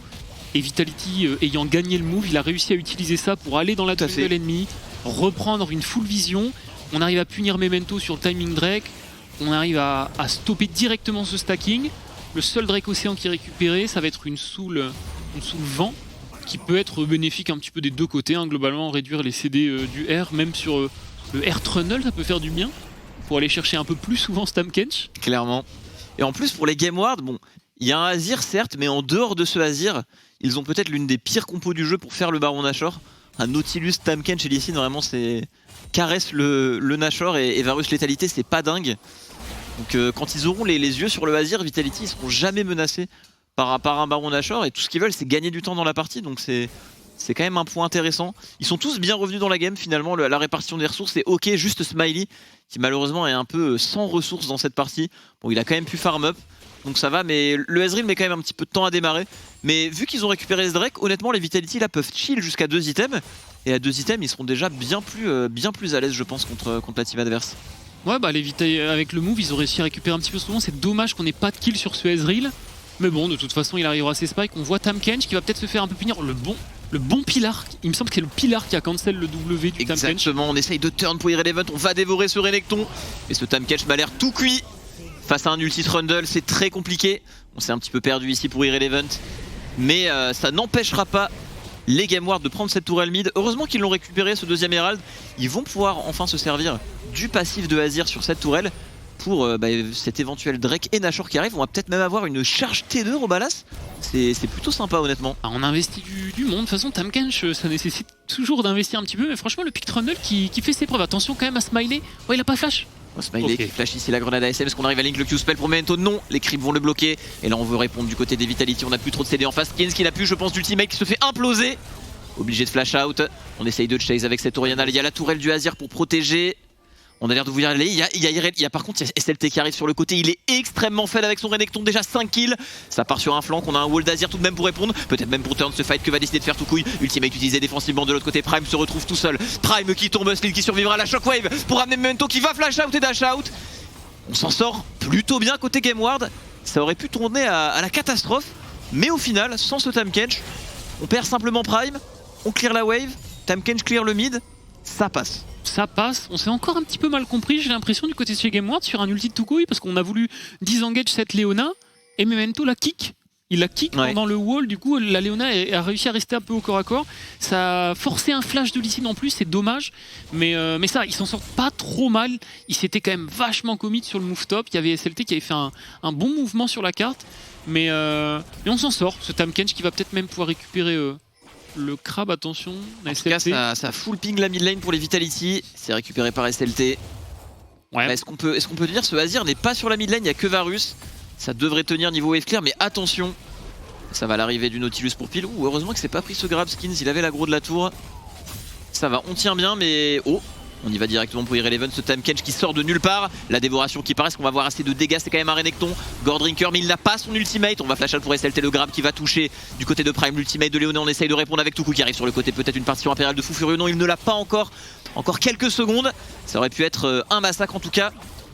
et Vitality ayant gagné le move, il a réussi à utiliser ça pour aller dans la jungle de l'ennemi, reprendre une full vision. On arrive à punir Memento sur le timing Drake, on arrive à stopper directement ce stacking. Le seul Drake Océan qui est récupéré, ça va être une soul vent qui peut être bénéfique un petit peu des deux côtés, hein. Globalement réduire les CD du R, même sur le R Trundle ça peut faire du bien. pour aller chercher un peu plus souvent ce Tahm-Kench. Clairement. Et en plus pour les Game Ward, bon, il y a un Azir certes, mais en dehors de ce Azir, ils ont peut-être l'une des pires compos du jeu pour faire le Baron Nashor. Un Nautilus, Tahm-Kench et Lee Sin, vraiment c'est caresse le Nashor et Varus létalité, c'est pas dingue. Donc quand ils auront les yeux sur le Azir, Vitality ils seront jamais menacés par un Baron Nashor et tout ce qu'ils veulent c'est gagner du temps dans la partie, donc c'est quand même un point intéressant. Ils sont tous bien revenus dans la game finalement, la répartition des ressources est ok, juste Smiley qui malheureusement est un peu sans ressources dans cette partie. Bon, il a quand même pu farm up, donc ça va, mais le Ezreal met quand même un petit peu de temps à démarrer. Mais vu qu'ils ont récupéré ce Drake, honnêtement les Vitality là peuvent chill jusqu'à 2 items, et à 2 items ils seront déjà bien plus à l'aise je pense contre la team adverse. Ouais, bah avec le move, ils ont réussi à récupérer un petit peu ce moment. C'est dommage qu'on n'ait pas de kill sur ce Ezreal. Mais bon, de toute façon, il arrivera à ses spikes. On voit Tahm-Kench qui va peut-être se faire un peu punir. Le bon Pilar. Il me semble que c'est le Pilar qui a cancel le W du Tahm-Kench. Exactement, on essaye de turn pour Irrelevant. On va dévorer ce Renekton. Et ce Tahm-Kench m'a l'air tout cuit. Face à un ulti Trundle, c'est très compliqué. On s'est un petit peu perdu ici pour Irrelevant. Mais ça n'empêchera pas les Game Ward de prendre cette tourelle mid. Heureusement qu'ils l'ont récupéré ce deuxième Herald. Ils vont pouvoir enfin se servir du passif de Azir sur cette tourelle pour cet éventuel Drake et Nashor qui arrive. On va peut-être même avoir une charge T2 au Balas. C'est plutôt sympa honnêtement. On investit du monde. De toute façon, Tahm-Kench, ça nécessite toujours d'investir un petit peu. Mais franchement, le pick Trundle qui fait ses preuves. Attention quand même à Smiley. Ouais, il a pas flash. Smiley qui flash ici la grenade ASM. Est-ce qu'on arrive à link le Q-spell pour Memento? Non, les creeps vont le bloquer. Et là on veut répondre du côté des Vitality. On n'a plus trop de CD en face. Skins qui n'a plus, je pense, d'ultimate qui se fait imploser. Obligé de flash out. On essaye de chase avec cette Orianna. Il y a la tourelle du Azir pour protéger. On a l'air de vous y aller. Il y a par contre il y a SLT qui arrive sur le côté. Il est extrêmement faible avec son Renekton. Déjà 5 kills. Ça part sur un flanc. On a un wall d'Azir tout de même pour répondre. Peut-être même pour turn ce fight que va décider de faire Toucouille. Ultimate utilisé défensivement de l'autre côté. Prime se retrouve tout seul. Prime qui tombe. Slil qui survivra à la shockwave pour amener Memento qui va flash out et dash out. On s'en sort plutôt bien côté Game Ward. Ça aurait pu tourner à la catastrophe. Mais au final, sans ce Tahm-Kench, on perd simplement Prime. On clear la wave. Tahm-Kench clear le mid. Ça passe. Ça passe, on s'est encore un petit peu mal compris, j'ai l'impression du côté de chez Game Ward sur un ulti de Toucouille parce qu'on a voulu disengage cette Leona et Memento la kick. Il la kick pendant le wall, du coup la Leona a réussi à rester un peu au corps à corps. Ça a forcé un flash de Lee Sin en plus, c'est dommage. Mais ça, ils s'en sortent pas trop mal. Ils s'étaient quand même vachement commit sur le move top. Il y avait SLT qui avait fait un bon mouvement sur la carte. Mais on s'en sort. Ce Tahm-Kench qui va peut-être même pouvoir récupérer... le crabe, attention. En tout cas, ça full ping la mid lane pour les Vitality. C'est récupéré par SLT. Ouais. Est-ce qu'on peut dire ce Azir n'est pas sur la mid lane, il n'y a que Varus. Ça devrait tenir niveau wave clear, mais attention. Ça va l'arrivée du Nautilus pour pile. Ouh, heureusement que c'est pas pris ce grab Skins, il avait l'aggro de la tour. Ça va, on tient bien, mais... Oh, on y va directement pour Irrelevant, ce Tahm-Kench qui sort de nulle part. La dévoration qui paraît, est-ce qu'on va avoir assez de dégâts? C'est quand même un Renekton. Gordrinker, mais il n'a pas son ultimate. On va flash out pour SLT, le grab qui va toucher du côté de Prime. L'ultimate de Léoné, on essaye de répondre avec Toucou qui arrive sur le côté. Peut-être une partition impériale de fou furieux. Non, il ne l'a pas encore. Encore quelques secondes. Ça aurait pu être un massacre en tout cas.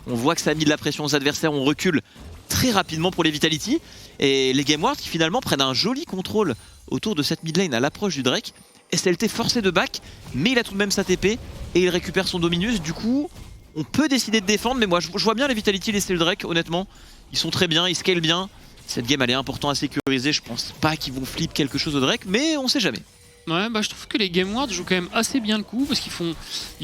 On voit que ça a mis de la pression aux adversaires. On recule très rapidement pour les Vitality. Et les Game Ward qui finalement prennent un joli contrôle autour de cette mid lane à l'approche du Drake. SLT forcé de back, mais il a tout de même sa TP et il récupère son Dominus. Du coup, on peut décider de défendre, mais moi je vois bien les Vitality laisser le Drake, honnêtement. Ils sont très bien, ils scalent bien. Cette game, elle est importante à sécuriser. Je pense pas qu'ils vont flip quelque chose au Drake, mais on sait jamais. Ouais, bah je trouve que les Game Ward jouent quand même assez bien le coup parce qu'ils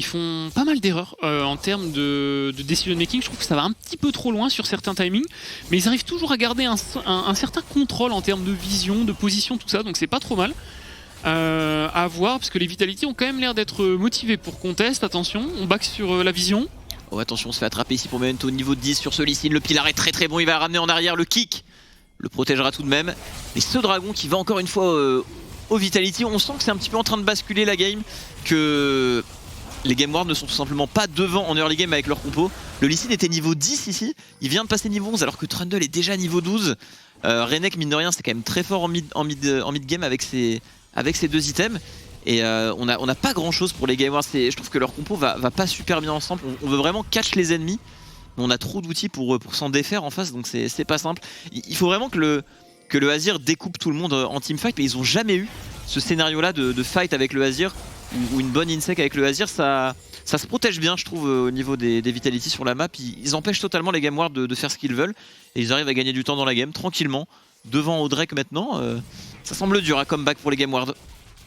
font pas mal d'erreurs en termes de decision making. Je trouve que ça va un petit peu trop loin sur certains timings, mais ils arrivent toujours à garder un certain contrôle en termes de vision, de position, tout ça, donc c'est pas trop mal. À voir parce que les Vitality ont quand même l'air d'être motivés pour contest. Attention, on back sur la vision. Oh attention, on se fait attraper ici pour Memento niveau 10 sur ce Lee Sin. Le Pilar est très très bon, il va le ramener en arrière. Le kick le protégera tout de même. Et ce dragon qui va encore une fois au Vitality, on sent que c'est un petit peu en train de basculer la game, que les Game Ward ne sont tout simplement pas devant en early game avec leur compo. Le Lee Sin était niveau 10 ici, il vient de passer niveau 11 alors que Trundle est déjà niveau 12. Renek mine de rien c'est quand même très fort en mid game avec ses deux items. Et on n'a pas grand chose pour les Game Ward. Je trouve que leur compo va pas super bien ensemble. On veut vraiment catch les ennemis, mais on a trop d'outils pour s'en défaire en face, donc c'est pas simple. Il faut vraiment que le Azir découpe tout le monde en teamfight, mais ils ont jamais eu ce scénario là de fight avec le Azir ou une bonne insec avec le Azir. Ça se protège bien je trouve au niveau des Vitality sur la map. Ils empêchent totalement les Game Ward de faire ce qu'ils veulent et ils arrivent à gagner du temps dans la game tranquillement devant au Drake maintenant. Ça semble dur à comeback pour les Game Ward.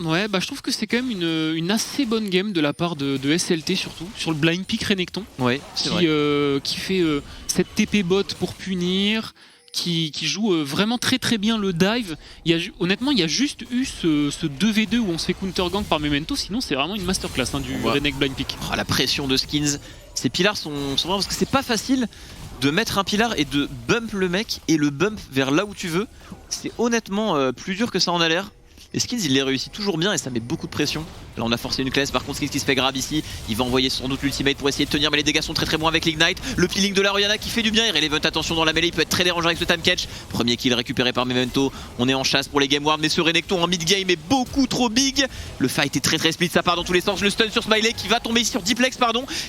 Ouais, bah je trouve que c'est quand même une assez bonne game de la part de SLT, surtout sur le blind pick Renekton, Ouais, c'est vrai. qui fait cette TP bot pour punir, qui joue vraiment très très bien le dive. Honnêtement, il y a juste eu ce 2v2 où on se fait counter gank par Memento, sinon c'est vraiment une masterclass du Renek blind pick. Oh, la pression de Skins. Ces pilars sont vraiment, parce que c'est pas facile de mettre un pilar et de bump le mec et le bump vers là où tu veux. C'est honnêtement plus dur que ça en a l'air. Et Skins il les réussit toujours bien et ça met beaucoup de pression. Là on a forcé une classe, par contre Skins qui se fait grab ici. Il va envoyer sans doute l'ultimate pour essayer de tenir, mais les dégâts sont très très bons avec l'Ignite. Le peeling de la Orianna qui fait du bien, et Relevant attention dans la mêlée, il peut être très dérangeant avec ce time catch. Premier kill récupéré par Memento, on est en chasse pour les game ward, mais ce Renekton en mid game est beaucoup trop big. Le fight est très très split, ça part dans tous les sens. Le stun sur Smiley qui va tomber sur Diplex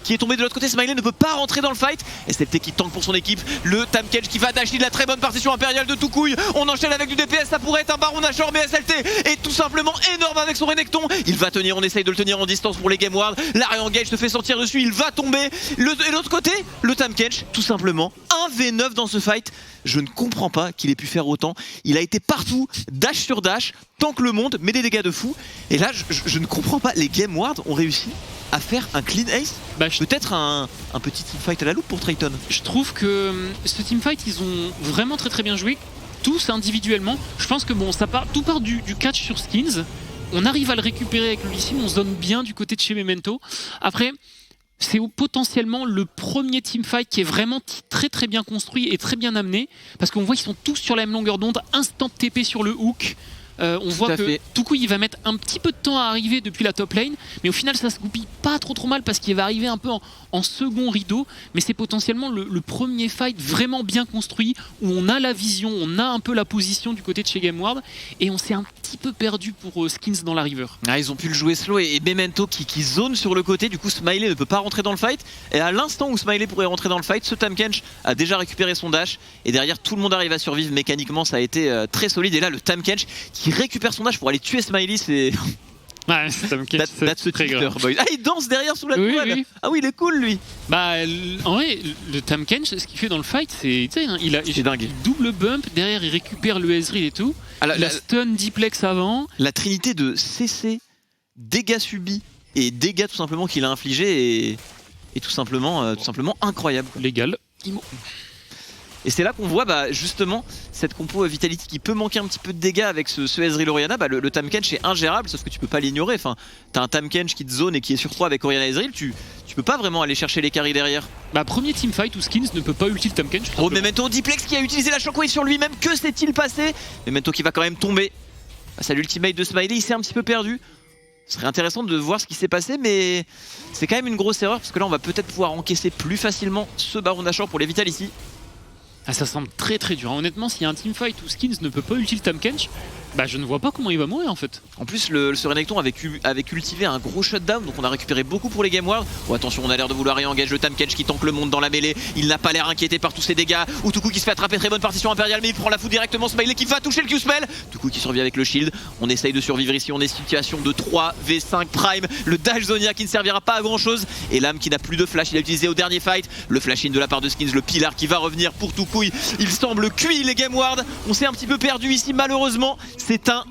qui est tombé de l'autre côté. Smiley ne peut pas rentrer dans le fight. SLT qui tank pour son équipe. Le time catch qui va dash de la très bonne partition impériale de Toucouille. On enchaîne avec du DPS, ça pourrait être un Baron Nashor, mais SLT est tout simplement énorme avec son Renekton. Il va tenir, on essaye de le tenir en distance pour les game ward. La re-engage se fait sortir dessus, il va tomber. Et l'autre côté, le time catch, tout simplement 1v9 dans ce fight. Je ne comprends pas qu'il ait pu faire autant. Il a été partout, dash sur dash, tank le monde, met des dégâts de fou. Et là, je ne comprends pas. Les game ward ont réussi à faire un clean ace. Peut-être un petit teamfight à la loupe pour Triton. Je trouve que ce teamfight, ils ont vraiment très très bien joué. Tous individuellement. Je pense que bon, tout part du catch sur Skins. On arrive à le récupérer avec le Lissim, on zone bien du côté de chez Memento. Après, c'est potentiellement le premier teamfight qui est vraiment très très bien construit et très bien amené. Parce qu'on voit qu'ils sont tous sur la même longueur d'onde, instant TP sur le hook. On voit que Toucouille il va mettre un petit peu de temps à arriver depuis la top lane, mais au final ça se goupille pas trop mal parce qu'il va arriver un peu en second rideau, mais c'est potentiellement le premier fight vraiment bien construit où on a la vision, on a un peu la position du côté de chez GameWard et on s'est un petit peu perdu pour Skins dans la river. Ah, ils ont pu le jouer slow et Memento qui zone sur le côté, du coup Smiley ne peut pas rentrer dans le fight, et à l'instant où Smiley pourrait rentrer dans le fight, ce Tahm-Kench a déjà récupéré son dash et derrière tout le monde arrive à survivre. Mécaniquement ça a été très solide, et là le Tahm-Kench qui récupère son dash pour aller tuer Smiley, c'est... Ouais, c'est très grave. Ah, il danse derrière sous la toile. Oui. Ah oui, il est cool lui. Bah, en vrai, le Tahm-Kench, ce qu'il fait dans le fight, c'est dingue. Il double bump, derrière il récupère le Ezreal et tout. La stun Diplex avant. La trinité de CC, dégâts subis et dégâts tout simplement qu'il a infligé est tout simplement incroyable. Légal. Et c'est là qu'on voit justement cette compo Vitality qui peut manquer un petit peu de dégâts avec ce Ezreal Orianna. Le Tahm-Kench est ingérable, sauf que tu peux pas l'ignorer. Enfin, t'as un Tahm-Kench qui te zone et qui est sur 3 avec Orianna Ezreal, tu peux pas vraiment aller chercher les carries derrière. Bah, premier teamfight où Skins ne peut pas ulti le Tahm-Kench. Oh, Memento, Diplex qui a utilisé la shockwave sur lui-même, que s'est-il passé? Memento qui va quand même tomber. C'est l'ultimate de Smiley, il s'est un petit peu perdu. Ce serait intéressant de voir ce qui s'est passé, mais c'est quand même une grosse erreur parce que là on va peut-être pouvoir encaisser plus facilement ce Baron Nashor pour les Vitality. Ah, ça semble très très dur. Honnêtement, s'il y a un teamfight où Skins ne peut pas ulti le Tahm-Kench, bah je ne vois pas comment il va mourir en fait. En plus, ce Renekton avait cultivé un gros shutdown, donc on a récupéré beaucoup pour les game ward. Oh, attention, on a l'air de vouloir réengager le Tahm-Kench qui tank le monde dans la mêlée. Il n'a pas l'air inquiété par tous ces dégâts. Toucou qui se fait attraper, très bonne partition impériale, mais il prend la foudre directement. Smiley qui va toucher le Q-spell. Toucou qui survit avec le shield. On essaye de survivre ici, on est situation de 3v5 prime. Le dash Zonia qui ne servira pas à grand chose. Et l'âme qui n'a plus de flash, il a utilisé au dernier fight. Le flash in de la part de Skins, le pilar qui va revenir pour Toucou. Il semble cuit les game ward. On s'est un petit peu perdu ici malheureusement. C'est un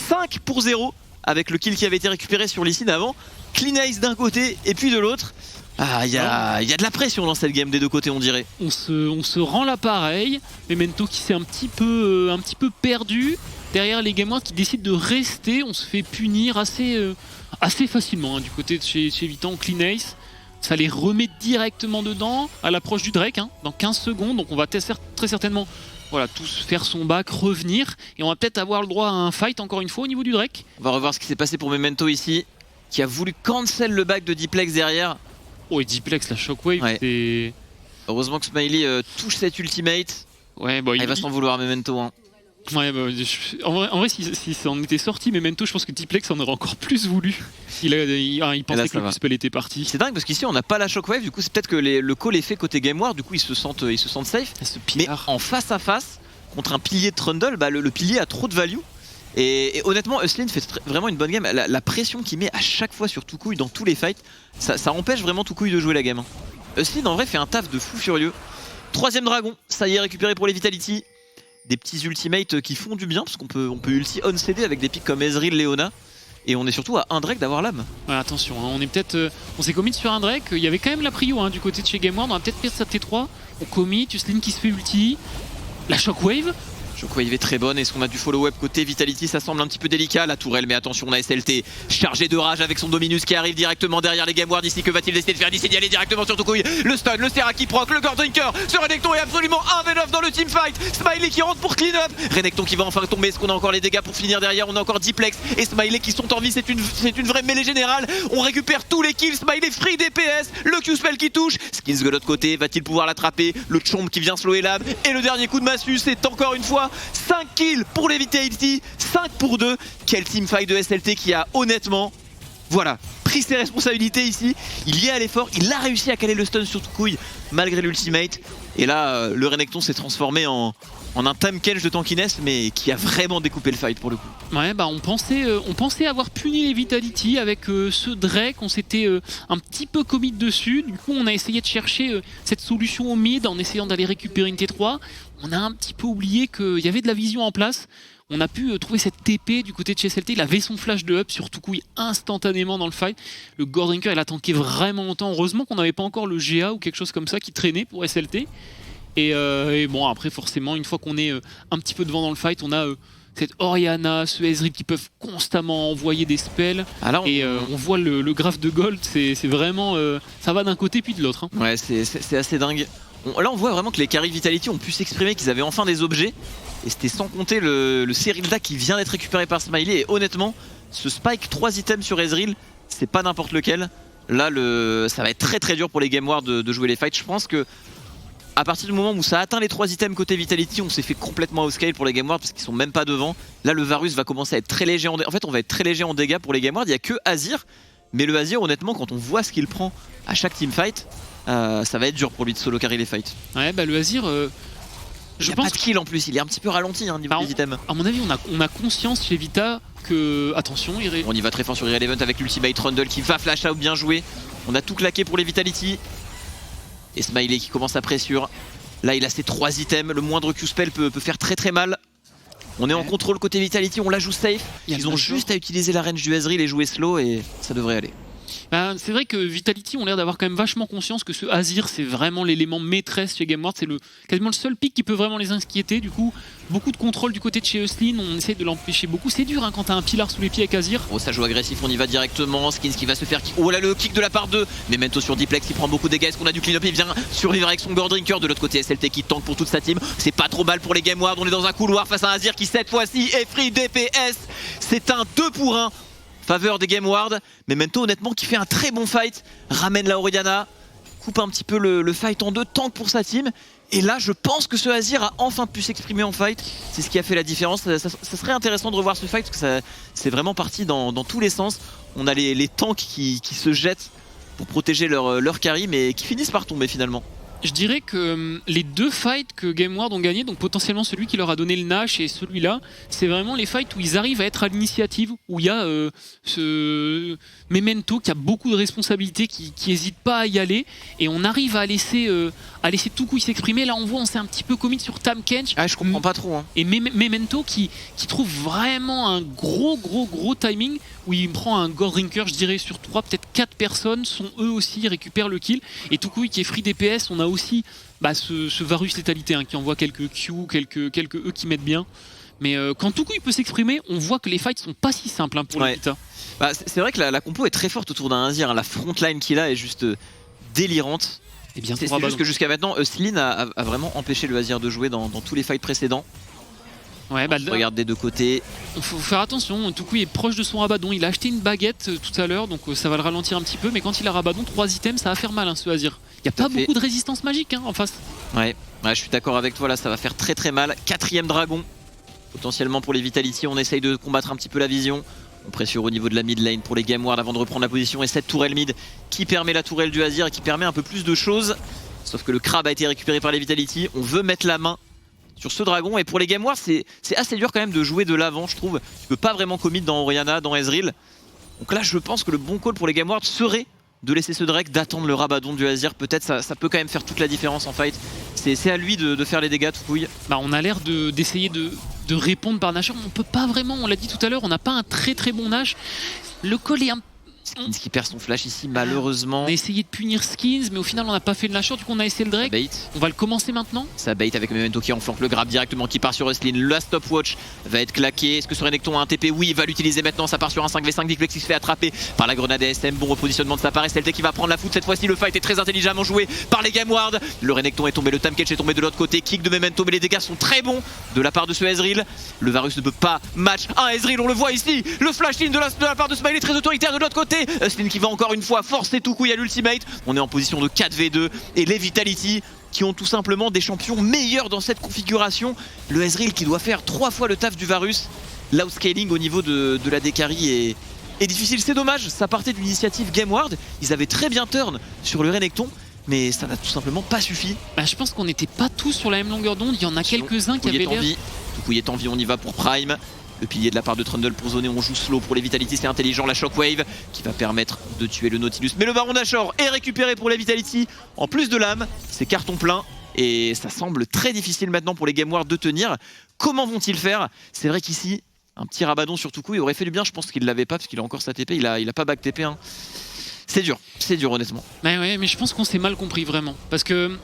5-0 avec le kill qui avait été récupéré sur Lee Sin avant. Clean ace d'un côté et puis de l'autre. Ah, il y a de la pression dans cette game des deux côtés, on dirait. On se rend l'appareil. Memento qui s'est un petit peu perdu. Derrière les gamers qui décident de rester, on se fait punir assez facilement du côté de chez Vitan. Clean ace. Ça les remet directement dedans à l'approche du Drake dans 15 secondes. Donc on va très certainement tous faire son back, revenir. Et on va peut-être avoir le droit à un fight encore une fois au niveau du Drake. On va revoir ce qui s'est passé pour Memento ici, qui a voulu cancel le back de Diplex derrière. Oh, et Diplex, la shockwave, c'est... Heureusement que Smiley touche cette ultimate. Ouais, bah, il va s'en vouloir Memento. Ouais, bah, en vrai, si ça en était sorti, Memento, je pense que Diplex en aurait encore plus voulu. Il pensait que le spell était parti. C'est dingue parce qu'ici on n'a pas la shockwave, du coup c'est peut-être que le call est fait côté Game War, du coup ils se sentent safe. Mais en face à face, contre un pilier de Trundle, le pilier a trop de value. Et honnêtement, Eusline fait vraiment une bonne game. La pression qu'il met à chaque fois sur Toucouille dans tous les fights, ça empêche vraiment Toucouille de jouer la game. Eusline en vrai fait un taf de fou furieux. Troisième dragon, ça y est, récupéré pour les Vitality. Des petits ultimates qui font du bien, parce qu'on peut ulti on CD avec des pics comme Ezreal, Leona. et on est surtout à un Drake d'avoir l'âme. Ouais, attention, hein, on est peut-être, on s'est commit sur un Drake, il y avait quand même la prio hein, du côté de chez GameWorld, on va peut-être perdre sa T3, on commit, Usline qui se fait ulti, la Shockwave. Shockwave est très bonne. Est-ce qu'on a du follow-up côté Vitality? Ça semble un petit peu délicat. La tourelle, mais attention, on a SLT chargé de rage avec son Dominus qui arrive directement derrière les GameWorld ici. Que va-t-il décider de faire? D'ici d'y aller directement sur Toucouille. Le stun, le Serra qui proc, le Gordrinker. Ce Renekton est absolument 1v9 dans le teamfight. Smiley qui rentre pour clean up. Renekton qui va enfin tomber. Est-ce qu'on a encore les dégâts pour finir derrière? On a encore Diplex et Smiley qui sont en vie. C'est une vraie mêlée générale. On récupère tous les kills. Smiley free DPS. Le Q-spell qui touche. Skills de l'autre côté. Va-t-il pouvoir l'attraper? Le Chomp qui vient slower l'âme. Et le dernier coup de massue, c'est encore une fois 5 kills pour les Vitality, 5 pour 2. Quel teamfight de SLT qui a honnêtement, voilà, pris ses responsabilités ici. Il y est allé fort, il a réussi à caler le stun sur Toucouille malgré l'ultimate. Et là, le Renekton s'est transformé en un Tahm-Kench de tankiness, mais qui a vraiment découpé le fight pour le coup. Ouais, bah on pensait avoir puni les Vitality avec ce Drake, on s'était un petit peu commit dessus. Du coup, on a essayé de chercher cette solution au mid en essayant d'aller récupérer une T3. On a un petit peu oublié qu'il y avait de la vision en place. On a pu trouver cette TP du côté de chez SLT. Il avait son flash de up sur Toucouille instantanément dans le fight. Le Gordrinker, il a tanké vraiment longtemps. Heureusement qu'on n'avait pas encore le GA ou quelque chose comme ça qui traînait pour SLT. Et bon, après, forcément, une fois qu'on est un petit peu devant dans le fight, on a cette Orianna, ce Ezreal qui peuvent constamment envoyer des spells. Ah là, on voit le graphe de gold, c'est vraiment. Ça va d'un côté puis de l'autre. Hein. Ouais, c'est assez dingue. Là, on voit vraiment que les carry Vitality ont pu s'exprimer, qu'ils avaient enfin des objets. Et c'était sans compter le Serilda qui vient d'être récupéré par Smiley. Et honnêtement, ce spike 3 items sur Ezreal, c'est pas n'importe lequel. Là, ça va être très très dur pour les GameWorld de jouer les fights. Je pense que à partir du moment où ça a atteint les 3 items côté Vitality, on s'est fait complètement outscale pour les GameWorld parce qu'ils sont même pas devant. Là, le Varus va commencer à être très léger en dégâts. En fait, on va être très léger en dégâts pour les GameWorld. Il n'y a que Azir. Mais le Azir, honnêtement, quand on voit ce qu'il prend à chaque teamfight, ça va être dur pour lui de solo carry les fights. Ouais, bah le Azir, il a pas de kill en plus, il est un petit peu ralenti hein, niveau des items. À mon avis, on a conscience chez Vita que. Attention, on y va très fort sur Irrelevant avec l'ultimate Rundle qui va flash out, bien joué. On a tout claqué pour les Vitality. Et Smiley qui commence à pressure. Là, il a ses 3 items, le moindre Q-spell peut faire très très mal. On est en contrôle côté Vitality, on la joue safe. Ils ont juste à utiliser la range du Ezreal et jouer slow et ça devrait aller. Bah, c'est vrai que Vitality ont l'air d'avoir quand même vachement conscience que ce Azir c'est vraiment l'élément maîtresse chez GameWorld, c'est quasiment le seul pick qui peut vraiment les inquiéter. Du coup, beaucoup de contrôle du côté de chez Usline, on essaie de l'empêcher beaucoup. C'est dur hein, quand t'as un pilar sous les pieds avec Azir. Oh, ça joue agressif, on y va directement. Skins qui va se faire. Oh là, le kick de la part 2. Memento sur Diplex, il prend beaucoup de dégâts. Est-ce qu'on a du clean up? Il vient survivre avec son Gordrinker. De l'autre côté, SLT qui tank pour toute sa team. C'est pas trop mal pour les GameWorld. On est dans un couloir face à un Azir qui cette fois-ci est free DPS. C'est un 2 pour 1. Faveur des GameWorld, Memento honnêtement qui fait un très bon fight, ramène la Orianna, coupe un petit peu le fight en deux, tank pour sa team. Et là je pense que ce Azir a enfin pu s'exprimer en fight, c'est ce qui a fait la différence. Ça serait intéressant de revoir ce fight parce que c'est vraiment parti dans tous les sens. On a les tanks qui se jettent pour protéger leur carry mais qui finissent par tomber finalement. Je dirais que les 2 fights que GameWorld ont gagné, donc potentiellement celui qui leur a donné le Nash et celui-là, c'est vraiment les fights où ils arrivent à être à l'initiative, où il y a ce Memento qui a beaucoup de responsabilités, qui n'hésite pas à y aller, et on arrive à laisser Toucouille s'exprimer. Là on voit on s'est un petit peu commit sur Tahm-Kench. Ah je comprends pas trop. Hein. Et Memento qui trouve vraiment un gros timing, où il prend un Gordrinker, je dirais sur 3, peut-être 4 personnes, sont eux aussi, récupèrent le kill. Et Toucouille qui est free DPS, on a aussi ce Varus létalité hein, qui envoie quelques Q, quelques E qui mettent bien. Mais quand Toucouille peut s'exprimer, on voit que les fights sont pas si simples hein, pour les Vita. Bah, c'est vrai que la compo est très forte autour d'un Azir, hein. La frontline qu'il a est juste délirante. C'est juste que jusqu'à maintenant, Usline a vraiment empêché le Azir de jouer dans tous les fights précédents. Ouais, je regarde des 2 côtés. Il faut faire attention, Toucouille est proche de son Rabadon. Il a acheté une baguette tout à l'heure, donc ça va le ralentir un petit peu. Mais quand il a Rabadon, 3 items, ça va faire mal hein, ce Azir. Il n'y a pas beaucoup de résistance magique hein, en face. Ouais, je suis d'accord avec toi, là ça va faire très très mal. 4ème dragon, potentiellement pour les Vitality. On essaye de combattre un petit peu la vision. On pressure au niveau de la mid lane pour les GameWorld avant de reprendre la position. Et cette tourelle mid qui permet la tourelle du Azir et qui permet un peu plus de choses. Sauf que le Crab a été récupéré par les Vitality. On veut mettre la main sur ce dragon. Et pour les GameWorld, c'est assez dur quand même de jouer de l'avant, je trouve. Tu peux pas vraiment commit dans Orianna, dans Ezreal. Donc là, je pense que le bon call pour les GameWorld serait de laisser ce Drake, d'attendre le Rabadon du Azir. Peut-être ça peut quand même faire toute la différence en fight. C'est à lui de faire les dégâts, Toucouille. Bah, on a l'air d'essayer de de répondre par Nashor. On peut pas vraiment, on l'a dit tout à l'heure, on n'a pas un très bon Nash. Le call est un Skins qui perd son flash ici, malheureusement. On a essayé de punir Skins, mais au final on n'a pas fait le Nashor, du coup on a essayé le Drake. Bait. On va le commencer maintenant. Ça bait avec Memento qui enflanque le grab directement, qui part sur Eslin. La stopwatch va être claqué. Est-ce que ce Renekton a un TP? Oui, il va l'utiliser maintenant. Ça part sur un 5v5. Diplex qui se fait attraper par la grenade ASM. Bon repositionnement de sa part. SLT qui va prendre la foot cette fois-ci. Le fight est très intelligemment joué par les Game Ward. Le Renekton est tombé, le Tanketch est tombé de l'autre côté. Kick de Memento, mais les dégâts sont très bons de la part de ce Ezreal. Le Varus ne peut pas match un Ezreal, on le voit ici. Le flash in de la part de Smiley très autoritaire de l'autre côté. Eslin qui va encore une fois forcer Toucouille à l'ultimate. On est en position de 4v2 et les Vitality qui ont tout simplement des champions meilleurs dans cette configuration. Le Ezreal qui doit faire 3 fois le taf du Varus. L'outscaling au niveau de la Dekari est difficile. C'est dommage, ça partait d'une initiative Game Ward. Ils avaient très bien turn sur le Renekton, mais ça n'a tout simplement pas suffi. Bah, je pense qu'on n'était pas tous sur la même longueur d'onde. Il y en a quelques-uns qui avaient l'air... Toucouille est en vie, on y va pour Prime. Le pilier de la part de Trundle pour zoner, on joue slow pour les Vitality, c'est intelligent. La Shockwave qui va permettre de tuer le Nautilus. Mais le Baron Nashor est récupéré pour les Vitality. En plus de l'âme, c'est carton plein. Et ça semble très difficile maintenant pour les Game Ward de tenir. Comment vont-ils faire? C'est vrai qu'ici, un petit rabadon sur Toucouille aurait fait du bien. Je pense qu'il l'avait pas parce qu'il a encore sa TP. Il a pas back TP. Hein. C'est dur honnêtement. Ouais, mais je pense qu'on s'est mal compris vraiment. Parce que...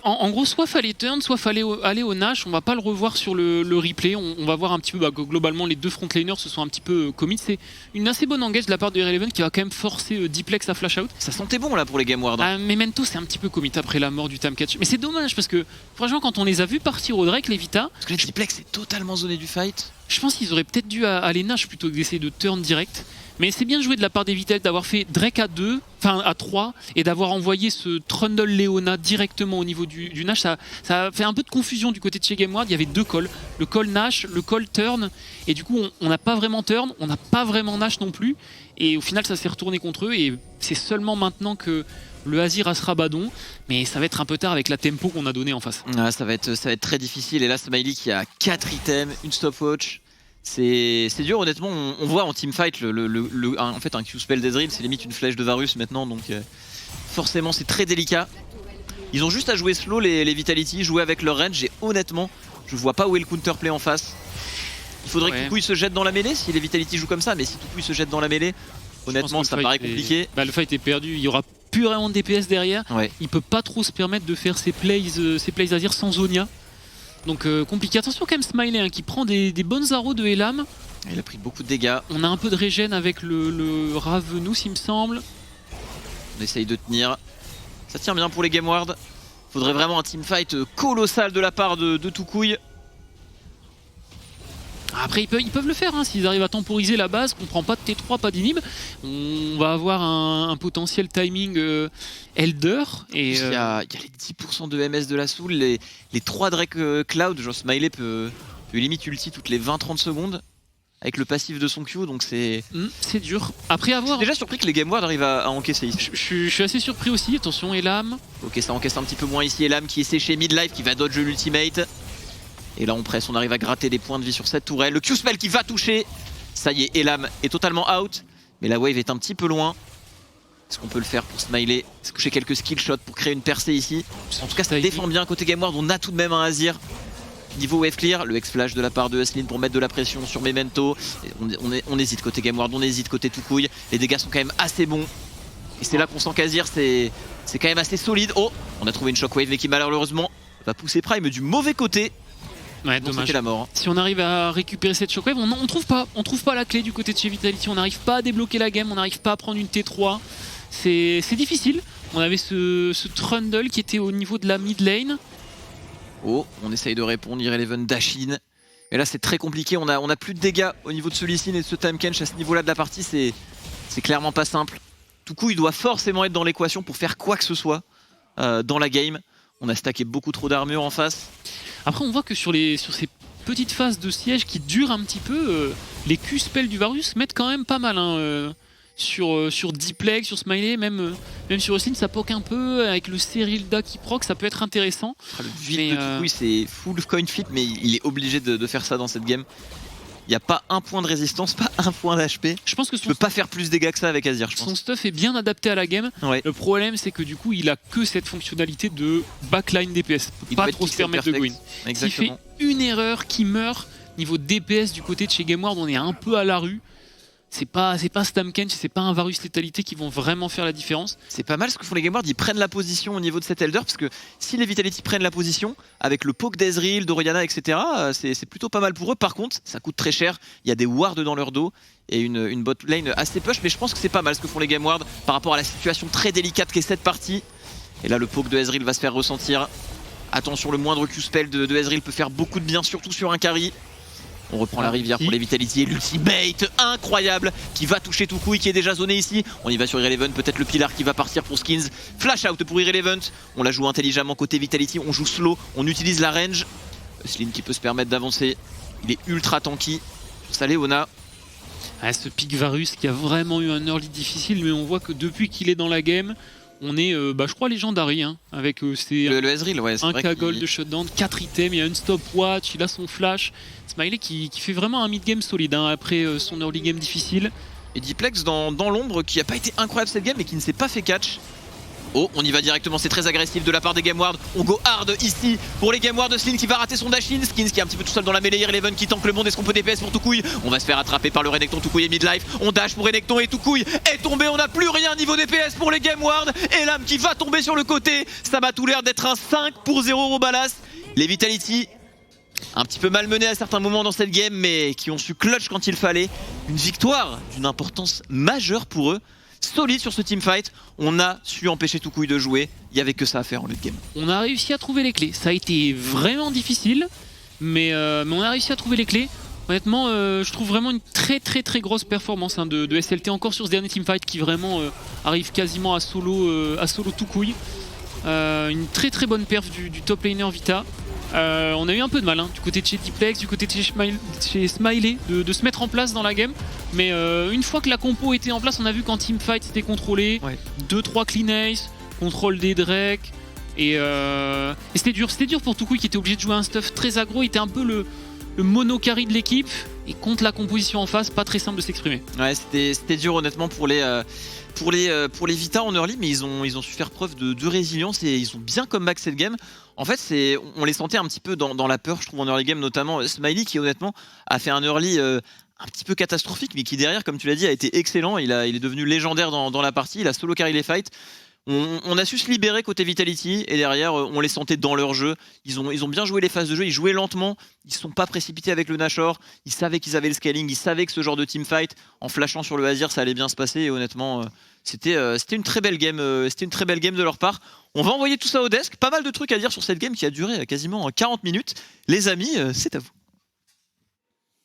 en gros, soit fallait turn, soit fallait aller au Nash. On va pas le revoir sur le replay. On va voir un petit peu que globalement les deux frontliners se sont un petit peu commit. C'est une assez bonne engage de la part de Irrelevant qui va quand même forcer Diplex à flash out. Ça sentait bon là pour les Game Ward. Hein. Memento c'est un petit peu commit après la mort du Tamcatch. Mais c'est dommage parce que franchement quand on les a vus partir au Drake, les Vita. Parce que le Diplex est totalement zoné du fight. Je pense qu'ils auraient peut-être dû aller Nash plutôt que d'essayer de turn direct. Mais c'est bien joué de la part des Vital d'avoir fait Drake à 2, enfin à 3, et d'avoir envoyé ce Trundle Leona directement au niveau du Nash. Ça a fait un peu de confusion du côté de chez Game Ward. Il y avait deux calls, le call Nash, le call turn, et du coup on n'a pas vraiment turn, on n'a pas vraiment Nash non plus, et au final ça s'est retourné contre eux, et c'est seulement maintenant que le Azir a ce rabadon, mais ça va être un peu tard avec la tempo qu'on a donnée en face. Ah, ça va être très difficile, et là Smiley qui a 4 items, une stopwatch. C'est dur honnêtement, on voit en teamfight en fait un Q-spell d'Ezreal c'est limite une flèche de Varus maintenant, donc forcément c'est très délicat. Ils ont juste à jouer slow les Vitality, jouer avec leur range, et honnêtement je vois pas où est le counterplay en face. Il faudrait que Toucouille se jette dans la mêlée si les Vitality jouent comme ça, mais si Toucouille se jette dans la mêlée, honnêtement ça paraît compliqué. Le fight est perdu, il y aura plus vraiment de DPS derrière, il peut pas trop se permettre de faire ses plays Azir sans Zonia. Donc compliqué. Attention quand même Smiley hein, qui prend des bonnes arrows de Elam. Il a pris beaucoup de dégâts. On a un peu de régène avec le Ravenous il me semble. On essaye de tenir. Ça tient bien pour les Game Ward. Faudrait vraiment un teamfight colossal de la part de Toucouille. Après ils peuvent le faire hein, s'ils arrivent à temporiser la base, qu'on prend pas de T3, pas d'inhib. On va avoir un potentiel timing Elder. Et il y a les 10% de MS de la Soul, les 3 Drake Cloud, genre Smiley peut limite ulti toutes les 20-30 secondes avec le passif de son Q, donc c'est dur. Après avoir... Je suis déjà surpris que les Game Ward arrivent à encaisser ici. Je suis assez surpris aussi, attention Elam. Ok, ça encaisse un petit peu moins ici, Elam qui est séché mid-life, qui va dodge l'ultimate. Et là on presse, on arrive à gratter des points de vie sur cette tourelle. Le Q-spell qui va toucher. Ça y est, Elam est totalement out. Mais la wave est un petit peu loin. Est-ce qu'on peut le faire pour Smiley? Toucher quelques skill shots pour créer une percée ici. En tout cas ça défend bien côté Game Ward. On a tout de même un Azir. Niveau wave clear, le X-Flash de la part de Eslin pour mettre de la pression sur Memento. On hésite côté Game Ward, on hésite côté Toucouille. Les dégâts sont quand même assez bons. Et c'est là qu'on sent qu'Azir c'est quand même assez solide. Oh, on a trouvé une Shockwave mais qui malheureusement va pousser Prime du mauvais côté. Ouais, dommage. La mort. Si on arrive à récupérer cette Shockwave, on trouve pas la clé du côté de chez Vitality, on n'arrive pas à débloquer la game, on n'arrive pas à prendre une T3. C'est difficile. On avait ce Trundle qui était au niveau de la mid lane. Oh, on essaye de répondre, Irrelevant dash in. Et là c'est très compliqué, on a plus de dégâts au niveau de ce Lee Sin et de ce Tanketch à ce niveau-là de la partie, c'est clairement pas simple. Toucouille doit forcément être dans l'équation pour faire quoi que ce soit dans la game. On a stacké beaucoup trop d'armure en face. Après on voit que sur ces petites phases de siège qui durent un petit peu, les Q-spells du Varus mettent quand même pas mal hein, sur Diplex, sur Smiley, même sur Eslin ça poke un peu, avec le Serilda qui proc ça peut être intéressant. Le build de Toucouille c'est full coin flip mais il est obligé de faire ça dans cette game. Il n'y a pas un point de résistance, pas un point d'HP. Je pense que tu peux pas faire plus de dégâts que ça avec Azir, je pense. Son stuff est bien adapté à la game. Ouais. Le problème, c'est que du coup, il a que cette fonctionnalité de backline DPS. Il peut pas trop se permettre de go in. S'il fait une erreur qui meurt. Niveau DPS du côté de chez GameWard, on est un peu à la rue. C'est pas Stamkench, c'est pas un Varus Létalité qui vont vraiment faire la différence. C'est pas mal ce que font les GameWard, ils prennent la position au niveau de cet Elder, parce que si les Vitality prennent la position, avec le poke d'Ezreal, d'Oriana, etc., c'est plutôt pas mal pour eux. Par contre, ça coûte très cher, il y a des wards dans leur dos, et une bot lane assez push, mais je pense que c'est pas mal ce que font les GameWard par rapport à la situation très délicate qu'est cette partie. Et là, le poke de Ezreal va se faire ressentir. Attention, le moindre Q-spell de Ezreal peut faire beaucoup de bien, surtout sur un carry. On reprend la rivière pour les Vitality et l'ultimate incroyable qui va toucher Toucouille qui est déjà zoné ici. On y va sur Irrelevant, peut-être le pilar qui va partir pour Skins. Flash out pour Irrelevant. On la joue intelligemment côté Vitality, on joue slow, on utilise la range. Slin qui peut se permettre d'avancer. Il est ultra tanky sur sa Léona. Ah, ce pick Varus qui a vraiment eu un early difficile, mais on voit que depuis qu'il est dans la game, on est, je crois, Legendary, hein, avec ses le Ezreal, ouais, c'est un vrai K-Gold de shutdown, 4 items, il y a une stopwatch, il a son flash. Smiley qui fait vraiment un mid-game solide hein, après son early game difficile. Et Diplex dans l'ombre qui n'a pas été incroyable cette game mais qui ne s'est pas fait catch. Oh, on y va directement, c'est très agressif de la part des GameWard. On go hard ici pour les GameWard de Slin qui va rater son dash-in. Skins qui est un petit peu tout seul dans la mêlée. Irrelevant qui tank le monde. Est-ce qu'on peut DPS pour Toucouille? On va se faire attraper par le Renekton. Toucouille et midlife. On dash pour Renekton et Toucouille est tombé. On n'a plus rien niveau DPS pour les GameWard. Et l'âme qui va tomber sur le côté. Ça m'a tout l'air d'être un 5-0 Robalas. Les Vitality un petit peu malmenés à certains moments dans cette game, mais qui ont su clutch quand il fallait. Une victoire d'une importance majeure pour eux. Solide sur ce teamfight, on a su empêcher Toucouille de jouer, il n'y avait que ça à faire en late game. On a réussi à trouver les clés, ça a été vraiment difficile, mais on a réussi à trouver les clés. Honnêtement, je trouve vraiment une très grosse performance hein, de SLT encore sur ce dernier teamfight qui vraiment arrive quasiment à solo Toucouille. Une très bonne perf du top laner Vita. On a eu un peu de mal hein, du côté de chez Diplex, du côté de chez Smiley de se mettre en place dans la game. Mais une fois que la compo était en place, on a vu qu'en teamfight c'était contrôlé. 2-3 clean ace, contrôle des Drake. Et c'était dur pour Toucouille qui était obligé de jouer un stuff très aggro. Il était un peu le mono carry de l'équipe. Et contre la composition en face, pas très simple de s'exprimer. Ouais, c'était dur honnêtement pour les Vita en early, mais ils ont su faire preuve de résilience et ils ont bien comeback cette game. En fait, on les sentait un petit peu dans la peur, je trouve, en early game, notamment Smiley qui honnêtement a fait un early un petit peu catastrophique, mais qui derrière, comme tu l'as dit, a été excellent. Il est devenu légendaire dans la partie, il a solo carry les fights. On a su se libérer côté Vitality et derrière on les sentait dans leur jeu. Ils ont bien joué les phases de jeu, ils jouaient lentement, ils ne sont pas précipités avec le Nashor, ils savaient qu'ils avaient le scaling, ils savaient que ce genre de teamfight en flashant sur le Azir ça allait bien se passer et honnêtement c'était une très belle game, de leur part. On va envoyer tout ça au desk, pas mal de trucs à dire sur cette game qui a duré quasiment 40 minutes. Les amis, c'est à vous.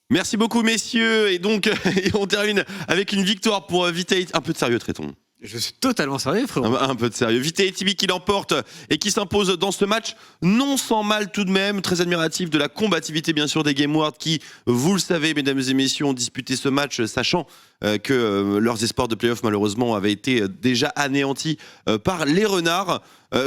Merci beaucoup messieurs et donc on termine avec une victoire pour Vitality. Un peu de sérieux Tréton. Je suis totalement sérieux, frérot. Un peu de sérieux. Vitality qui l'emporte et qui s'impose dans ce match, non sans mal tout de même. Très admiratif de la combativité, bien sûr, des GameWard qui, vous le savez, mesdames et messieurs, ont disputé ce match, sachant que leurs espoirs de playoff, malheureusement, avaient été déjà anéantis par les Renards.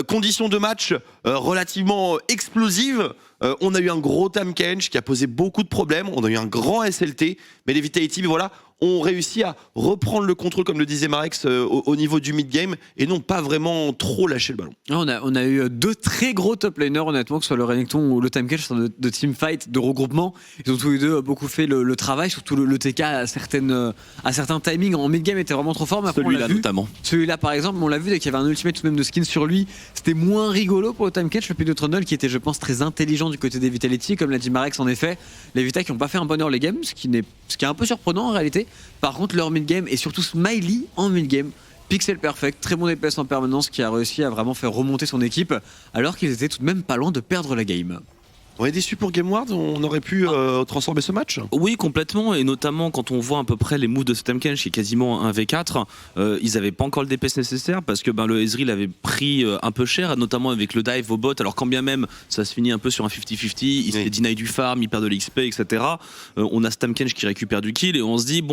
Conditions de match relativement explosives. On a eu un gros Tahm Kench qui a posé beaucoup de problèmes. On a eu un grand SLT, mais les Vitality, voilà, ont réussi à reprendre le contrôle, comme le disait Marex, au niveau du mid-game et non pas vraiment trop lâcher le ballon. On a eu deux très gros top laners, honnêtement, que ce soit le Renekton ou le Tahm Kench de teamfight, de regroupement. Ils ont tous les deux beaucoup fait le travail, surtout le TK à certains timings en mid-game était vraiment trop fort. Mais après, celui-là notamment. Celui-là, par exemple, on l'a vu, dès qu'il y avait un ultimate tout de même de skin sur lui, c'était moins rigolo pour le Tahm Kench, le pick de Trundle, qui était, je pense, très intelligent du côté des Vitality, comme l'a dit Marex, en effet. Les Vita qui n'ont pas fait un bon early game, ce qui est un peu surprenant en réalité. Par contre, leur mid-game et surtout Smiley en mid-game, pixel perfect, très bon DPS en permanence, qui a réussi à vraiment faire remonter son équipe alors qu'ils étaient tout de même pas loin de perdre la game. On est déçu pour GameWard, on aurait pu transformer ce match. Oui, complètement, et notamment quand on voit à peu près les moves de ce Tahm Kench qui est quasiment un V4, ils n'avaient pas encore le DPS nécessaire parce que le Ezreal avait pris un peu cher, notamment avec le dive au bot, alors quand bien même ça se finit un peu sur un 50-50, il se fait deny du farm, il perd de l'XP, etc. On a ce Tahm Kench qui récupère du kill et on se dit,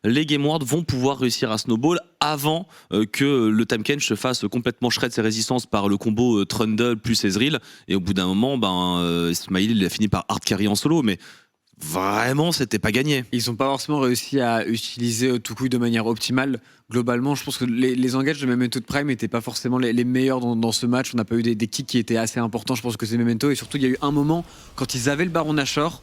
les GameWard vont pouvoir réussir à snowball avant que le Tahm Kench se fasse complètement shred ses résistances par le combo Trundle plus Ezreal, et au bout d'un moment, Smiley il a fini par hard carry en solo, mais vraiment, c'était pas gagné. Ils n'ont pas forcément réussi à utiliser Tukui de manière optimale. Globalement, je pense que les engages de Memento de Prime n'étaient pas forcément les meilleurs dans ce match. On n'a pas eu des kicks qui étaient assez importants. Je pense que c'est Memento. Et surtout, il y a eu un moment, quand ils avaient le Baron Nashor,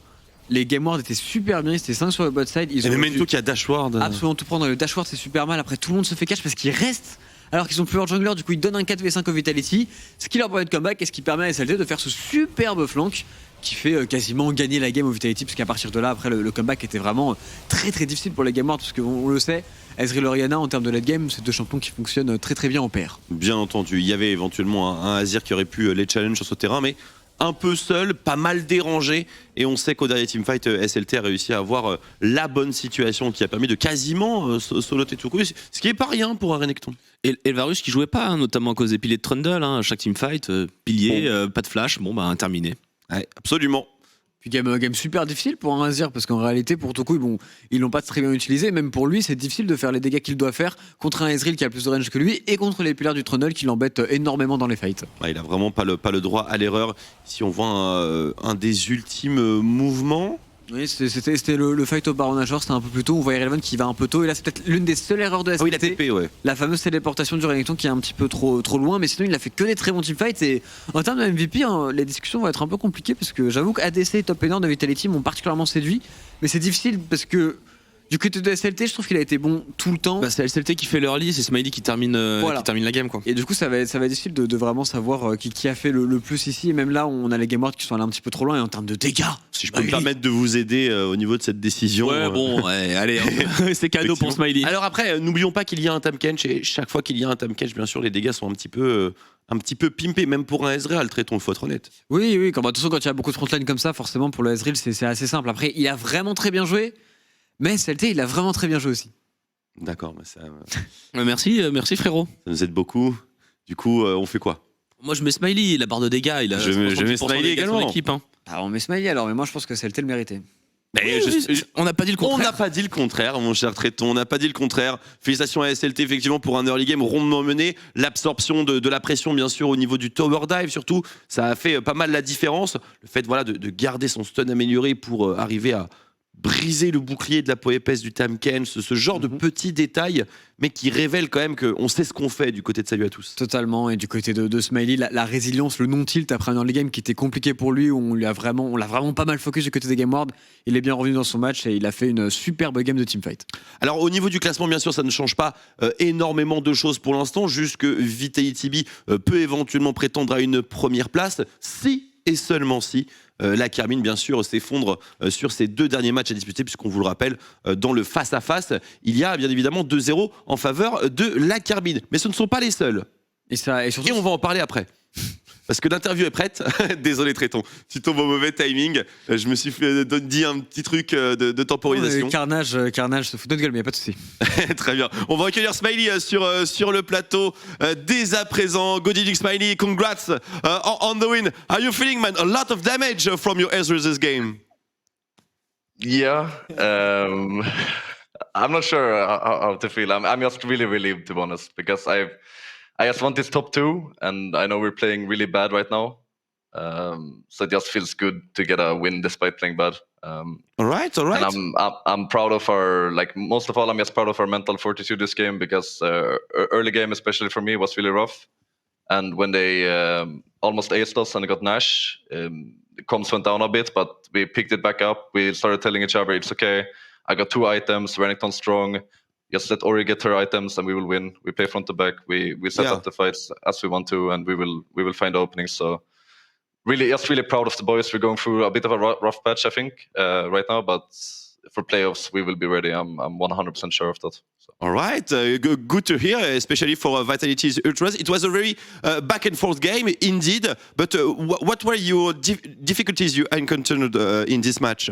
les game wards étaient super bien. Ils étaient 5 sur le bot side. Ils Et ont Memento dû qui a dashward. absolument tout prendre. Le dashward, c'est super mal. Après, tout le monde se fait catch parce qu'ils restent. Alors qu'ils sont plus hors jungler, du coup ils donnent un 4v5 au Vitality, ce qui leur permet de comeback et ce qui permet à SLT de faire ce superbe flank qui fait quasiment gagner la game au Vitality, parce qu'à partir de là, après le comeback était vraiment très très difficile pour les game wards, parce qu'on le sait, Ezreal Orianna en termes de late game, c'est deux champions qui fonctionnent très très bien en paire. Bien entendu, il y avait éventuellement un Azir qui aurait pu les challenge sur ce terrain, mais un peu seul, pas mal dérangé, et on sait qu'au dernier teamfight, SLT a réussi à avoir la bonne situation qui a permis de quasiment solo Tetsuko, ce qui est pas rien pour un Renekton. Et Varus qui jouait pas, hein, notamment à cause des piliers de Trundle, hein, à chaque teamfight, pilier, pas de flash, terminé. Ouais, absolument. Puis game super difficile pour un Azir, parce qu'en réalité pour Toku ils l'ont pas très bien utilisé, même pour lui c'est difficile de faire les dégâts qu'il doit faire contre un Ezreal qui a plus de range que lui et contre les pilaires du Trundle qui l'embêtent énormément dans les fights. Ouais, il a vraiment pas le droit à l'erreur. Si on voit un des ultimes mouvements. Oui, c'était le fight au Baron Nashor, c'était un peu plus tôt, on voit Irrelevant qui va un peu tôt et là c'est peut-être l'une des seules erreurs de SLT. Ah oui, il a TP, ouais. La fameuse téléportation du Renekton qui est un petit peu trop loin, mais sinon il a fait que des très bons teamfights. Et en termes de MVP, hein, les discussions vont être un peu compliquées parce que j'avoue qu'ADC et top laner de Vitality m'ont particulièrement séduit, mais c'est difficile parce que du côté de SLT, je trouve qu'il a été bon tout le temps. Bah, c'est SLT qui fait l'early, c'est Smiley qui termine la game, quoi. Et du coup, ça va être difficile de vraiment savoir qui a fait le plus ici. Et même là, on a les game wards qui sont allés un petit peu trop loin. Et en termes de dégâts, Si je peux me permettre de vous aider au niveau de cette décision. Ouais, bon, ouais, allez, hein. C'est cadeau pour Smiley. Alors après, n'oublions pas qu'il y a un Tahm-Kench, et chaque fois qu'il y a un Tahm-Kench, bien sûr, les dégâts sont un petit peu pimpés, même pour un Ezreal, traitons il faut être honnête. oui. Attention, quand il y a beaucoup de frontline comme ça, forcément pour le Ezreal, c'est assez simple. Après, il a vraiment très bien joué. Mais SLT, il a vraiment très bien joué aussi. D'accord, bah ça Merci frérot. nous aide beaucoup. Du coup, on fait quoi? Moi je mets Smiley, la barre de dégâts, il a Je mets 70% Smiley de dégâts sur également. l'équipe, hein. Alors, on met Smiley alors, mais moi je pense que SLT le méritait. Mais On n'a pas dit le on contraire. n'a pas dit le contraire, mon cher Traiton, on n'a pas dit le contraire. Félicitations à SLT, effectivement, pour un early game rondement mené. L'absorption de la pression, bien sûr, au niveau du tower dive, surtout, ça a fait pas mal la différence. Le fait de garder son stun amélioré pour arriver à briser le bouclier de la peau épaisse du Tahm-Kench, ce genre de petits détails, mais qui révèlent quand même qu'on sait ce qu'on fait du côté de Salut à tous. Totalement, et du côté de Smiley, la résilience, le non-tilt après un early game qui était compliqué pour lui, où on l'a vraiment pas mal focus du côté des game wards. Il est bien revenu dans son match et il a fait une superbe game de teamfight. Alors au niveau du classement, bien sûr, ça ne change pas énormément de choses pour l'instant, juste que Vitality B peut éventuellement prétendre à une première place, si et seulement si la Carmine, bien sûr, s'effondre sur ces deux derniers matchs à disputer, puisqu'on vous le rappelle, dans le face-à-face, il y a bien évidemment 2-0 en faveur de la Carmine. Mais ce ne sont pas les seuls. Et surtout, Et on va en parler après. Parce que l'interview est prête. Désolé, Traiton. Tu tombes au mauvais timing. Je me suis dit un petit truc de temporisation. Carnage se fout de notre gueule, mais y a pas de souci. Très bien. On va accueillir Smiley sur le plateau dès à présent. Go DJ Smiley, congrats on the win. Are you feeling, man, a lot of damage from your Ezreal this game? Yeah, I'm not sure how to feel. I'm just really relieved, to be honest, because I just want this top two, and I know we're playing really bad right now. So it just feels good to get a win despite playing bad. All right. And I'm proud of our, like, most of all, I'm just proud of our mental fortitude this game, because early game, especially for me, was really rough. And when they almost aced us and got Nash, the comms went down a bit, but we picked it back up. We started telling each other, it's okay. I got 2 items, Renekton strong. Just let Ori get her items and we will win. We play front to back. We set up the fights as we want to, and we will find openings. So really proud of the boys. We're going through a bit of a rough patch, I think, right now, but for playoffs we will be ready. I'm 100% sure of that. So. All right, good to hear, especially for Vitality's Ultras. It was a very back and forth game, indeed. But what were your difficulties you encountered in this match?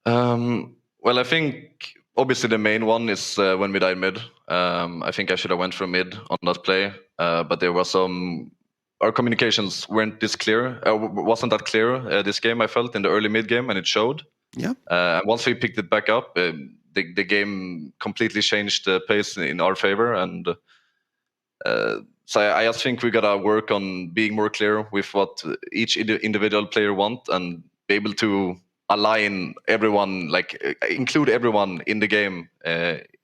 Well, I think obviously the main one is when we died mid. I think I should have went for mid on that play, but there was our communications weren't this clear. Wasn't that clear this game? I felt in the early mid game, and it showed. Yeah. And once we picked it back up, the game completely changed the pace in our favor, and so I just think we gotta work on being more clear with what each individual player want, and be able to align everyone, like include everyone in the game.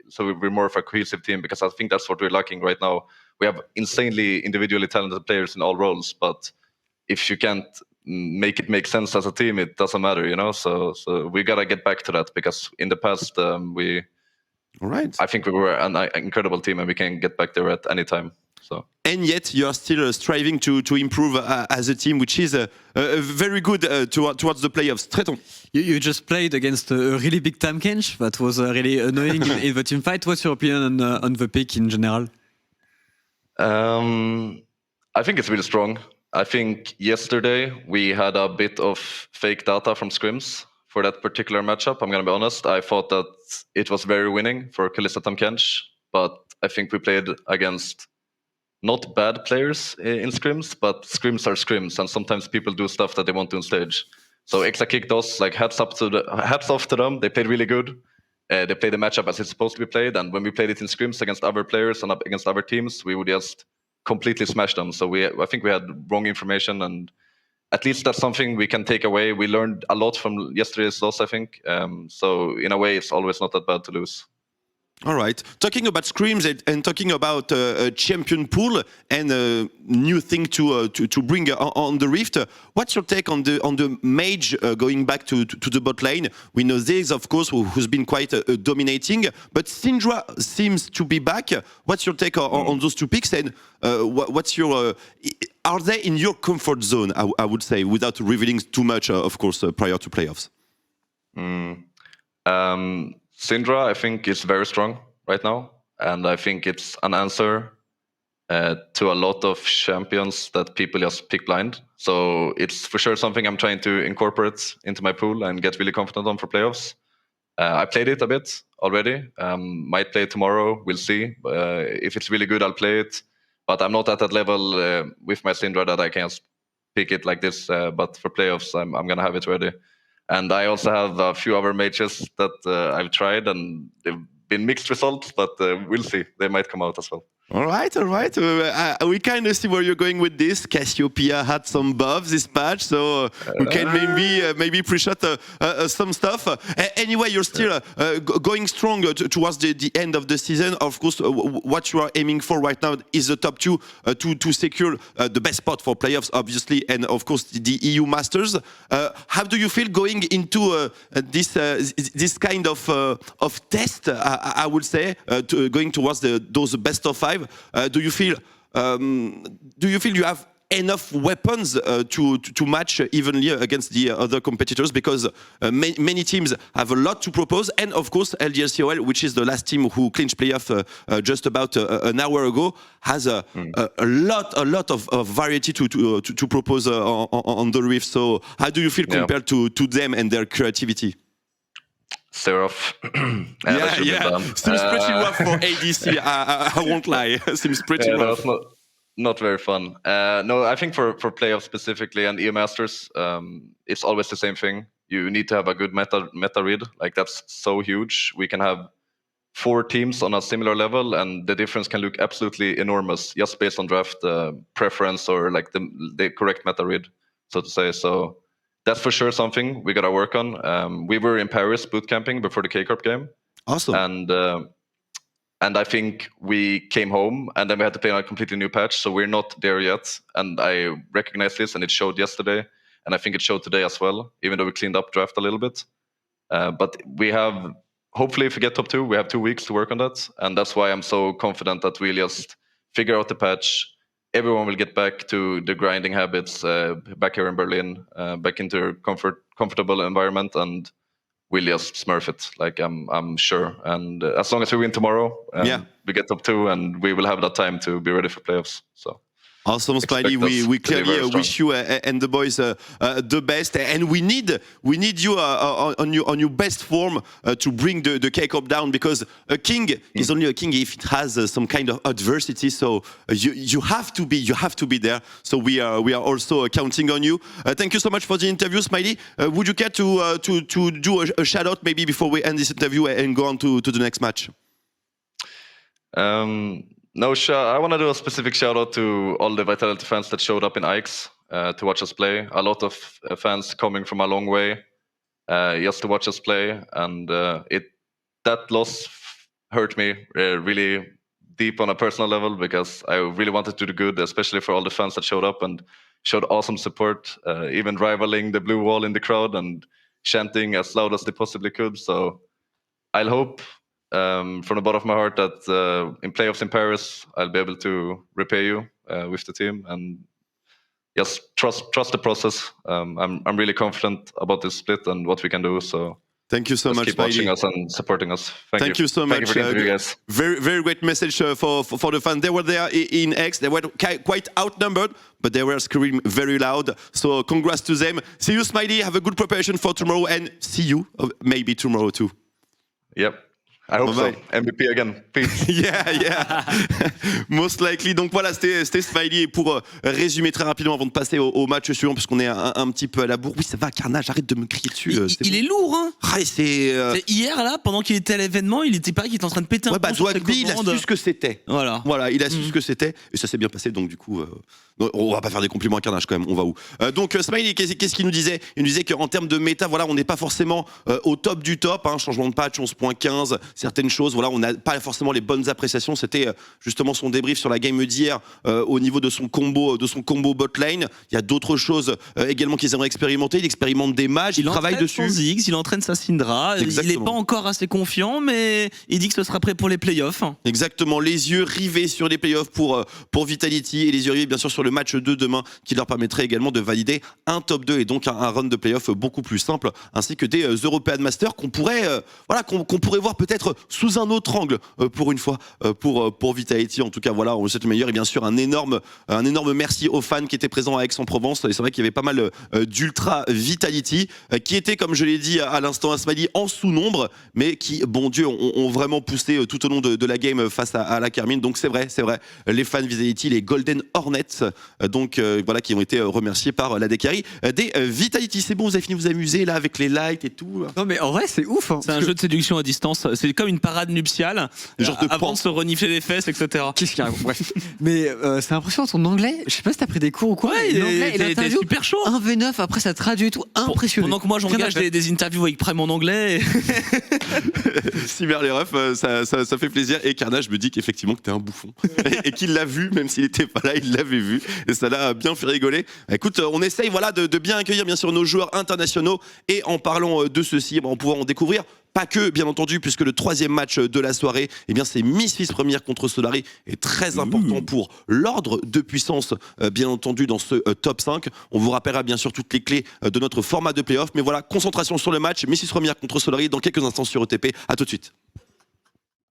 So we're more of a cohesive team, because I think that's what we're lacking right now. We have insanely individually talented players in all roles, but if you can't make it make sense as a team, it doesn't matter, you know. So we gotta get back to that, because in the past All right. I think we were an incredible team, and we can get back there at any time. So. And yet you are still striving to improve as a team, which is very good towards the playoffs. Tréton. You just played against a really big Tampkench that was really annoying in the team fight. What's your opinion on the pick in general? I think it's really strong. I think yesterday we had a bit of fake data from scrims for that particular matchup. I'm going to be honest. I thought that it was very winning for Kalista Tampkench, but I think we played against not bad players in scrims, but scrims are scrims, and sometimes people do stuff that they won't do on stage. So Exa kicked us, like hats off to them. They played really good. They played the matchup as it's supposed to be played, and when we played it in scrims against other players and against other teams, we would just completely smash them. So I think we had wrong information, and at least that's something we can take away. We learned a lot from yesterday's loss, I think. So in a way, it's always not that bad to lose. All right. Talking about scrims and talking about a champion pool and a new thing to bring on the Rift, what's your take on the mage going back to the bot lane? We know Ziggs, of course, who's been quite dominating, but Syndra seems to be back. What's your take on those two picks, and what's your are they in your comfort zone? I would say, without revealing too much, of course, prior to playoffs. Syndra, I think, is very strong right now, and I think it's an answer to a lot of champions that people just pick blind. So it's for sure something I'm trying to incorporate into my pool and get really confident on for playoffs. I played it a bit already. Might play it tomorrow. We'll see. If it's really good, I'll play it. But I'm not at that level with my Syndra that I can pick it like this. But for playoffs, I'm going to have it ready. And I also have a few other mages that I've tried, and they've been mixed results, but we'll see. They might come out as well. All right. We kind of see where you're going with this. Cassiopeia had some buffs this patch, so we can maybe pre-shot some stuff. Anyway, you're still going strong towards the end of the season. Of course, what you are aiming for right now is the top two to secure the best spot for playoffs, obviously, and of course the EU Masters. How do you feel going into this kind of test? I would say going towards those best of 5. Do you feel you have enough weapons to match evenly against the other competitors? Because many teams have a lot to propose, and of course LDLCOL, which is the last team who clinched playoff just about an hour ago, has a lot of variety to propose on the Rift. So how do you feel compared to them and their creativity? Seraph. Yeah. Seems pretty rough for ADC. I won't lie. Seems pretty rough. Not very fun. No, I think for playoffs specifically and EU Masters, it's always the same thing. You need to have a good meta read. Like, that's so huge. We can have 4 teams on a similar level, and the difference can look absolutely enormous just based on draft preference or like the correct meta read, so to say. So that's for sure something we got to work on. We were in Paris boot camping before the K-Corp game. Awesome. And I think we came home, and then we had to play on a completely new patch, so we're not there yet. And I recognize this, and it showed yesterday, and I think it showed today as well, even though we cleaned up draft a little bit. But we have, hopefully if we get top 2, we have 2 weeks to work on that. And that's why I'm so confident that we'll just figure out the patch. Everyone will get back to the grinding habits back here in Berlin, back into a comfortable environment, and we'll just smurf it. Like, I'm sure. And as long as we win tomorrow, we get top 2, and we will have that time to be ready for playoffs. So. Awesome, Smiley. We clearly wish you and the boys the best, and we need you on your best form to bring the K-Corp down, because a king is only a king if it has some kind of adversity. So you have to be there. So we are also counting on you. Thank you so much for the interview, Smiley. Would you care to do a shout out maybe before we end this interview and go on to the next match? No, I want to do a specific shout out to all the Vitality fans that showed up in Ix to watch us play. A lot of fans coming from a long way. just to watch us play, and that loss hurt me really deep on a personal level because I really wanted to do good, especially for all the fans that showed up and showed awesome support, even rivaling the blue wall in the crowd and chanting as loud as they possibly could. So I'll hope from the bottom of my heart that in playoffs in Paris, I'll be able to repay you with the team and just trust the process. I'm really confident about this split and what we can do. So Thank you so just much, keep watching Smiley. us and supporting us. Thank you so Thank much. you for the interview, guys. Very great message for the fans. They were there in X. They were quite outnumbered, but they were screaming very loud. So congrats to them. See you, Smiley. Have a good preparation for tomorrow, and see you maybe tomorrow too. Yep. I hope Bye-bye. so. MVP again. Peace. Yeah. Most likely. Donc voilà, c'était Smiley. Et pour résumer très rapidement avant de passer au match suivant, parce qu'on est un petit peu à la bourre. Oui, ça va, Carnage, arrête de me crier dessus. Il est lourd, hein. Ah, et c'est. Hier, là, pendant qu'il était à l'événement, il était pareil qu'il était en train de péter un Ouais, bah, plomb sur ses Dwagby, il a commandes. su ce que c'était. Voilà. Voilà, il a su ce que c'était et ça s'est bien passé. Donc du coup, on va pas faire des compliments à Carnage quand même. On va où Donc Smiley, qu'est-ce qu'il nous disait? Il nous disait qu'en termes de méta, voilà, on n'est pas forcément au top du top. Hein, changement de patch 11.15, certaines choses. Voilà, on n'a pas forcément les bonnes appréciations. C'était justement son débrief sur la game d'hier au niveau de son combo bot lane. Il y a d'autres choses également qu'ils aimeraient expérimenter. Il expérimente des mages, il travaille entraîne dessus. son Ziggs, il entraîne sa Syndra. Il Exactement. n'est pas encore assez confiant, mais il dit que ce sera prêt pour les playoffs. Exactement, les yeux rivés sur les playoffs pour Vitality et les yeux rivés bien sûr sur le match 2 demain qui leur permettrait également de valider un top 2 et donc un run de playoffs beaucoup plus simple ainsi que des European Masters qu'on pourrait voir peut-être sous un autre angle pour une fois pour Vitality. En tout cas voilà, on le souhaite le meilleur et bien sûr un énorme merci aux fans qui étaient présents à Aix-en-Provence. Et c'est vrai qu'il y avait pas mal d'Ultra Vitality qui étaient, comme je l'ai dit à l'instant à Smiley, en sous-nombre mais qui, bon Dieu, ont vraiment poussé tout au long de la game face à la Carmine. Donc c'est vrai, les fans Vitality, les Golden Hornets, voilà, qui ont été remerciés par la Dekari des Vitality. C'est bon, vous avez fini de vous amuser là avec les lights et tout. Non mais en vrai c'est ouf. Hein, C'est un jeu de séduction à distance. C'est comme une parade nuptiale. Genre de avant pan. de se renifler les fesses, etc. Qu'est-ce qu'il y a Bref. Mais c'est impressionnant ton anglais. Je sais pas si t'as pris des cours ou quoi. Ouais, mais l'anglais et t'es l'interview. super chaud. 1v9 après ça traduit et tout. Impressionnant. Pendant que moi j'engage des interviews avec Prime en anglais. Cyber les refs, ça fait plaisir. Et Carnage me dit qu'effectivement que t'es un bouffon et qu'il l'a vu, même s'il était pas là, il l'avait vu et ça l'a bien fait rigoler. Écoute, on essaye voilà de bien accueillir bien sûr nos joueurs internationaux et en parlant de ceci, on va pouvoir en découvrir. Pas que, bien entendu, puisque le troisième match de la soirée, eh bien, c'est Misfits première contre Solari, est très important pour l'ordre de puissance, bien entendu, dans ce top 5. On vous rappellera bien sûr toutes les clés de notre format de playoff. Mais voilà, concentration sur le match, Misfits première contre Solari dans quelques instants sur ETP. À tout de suite.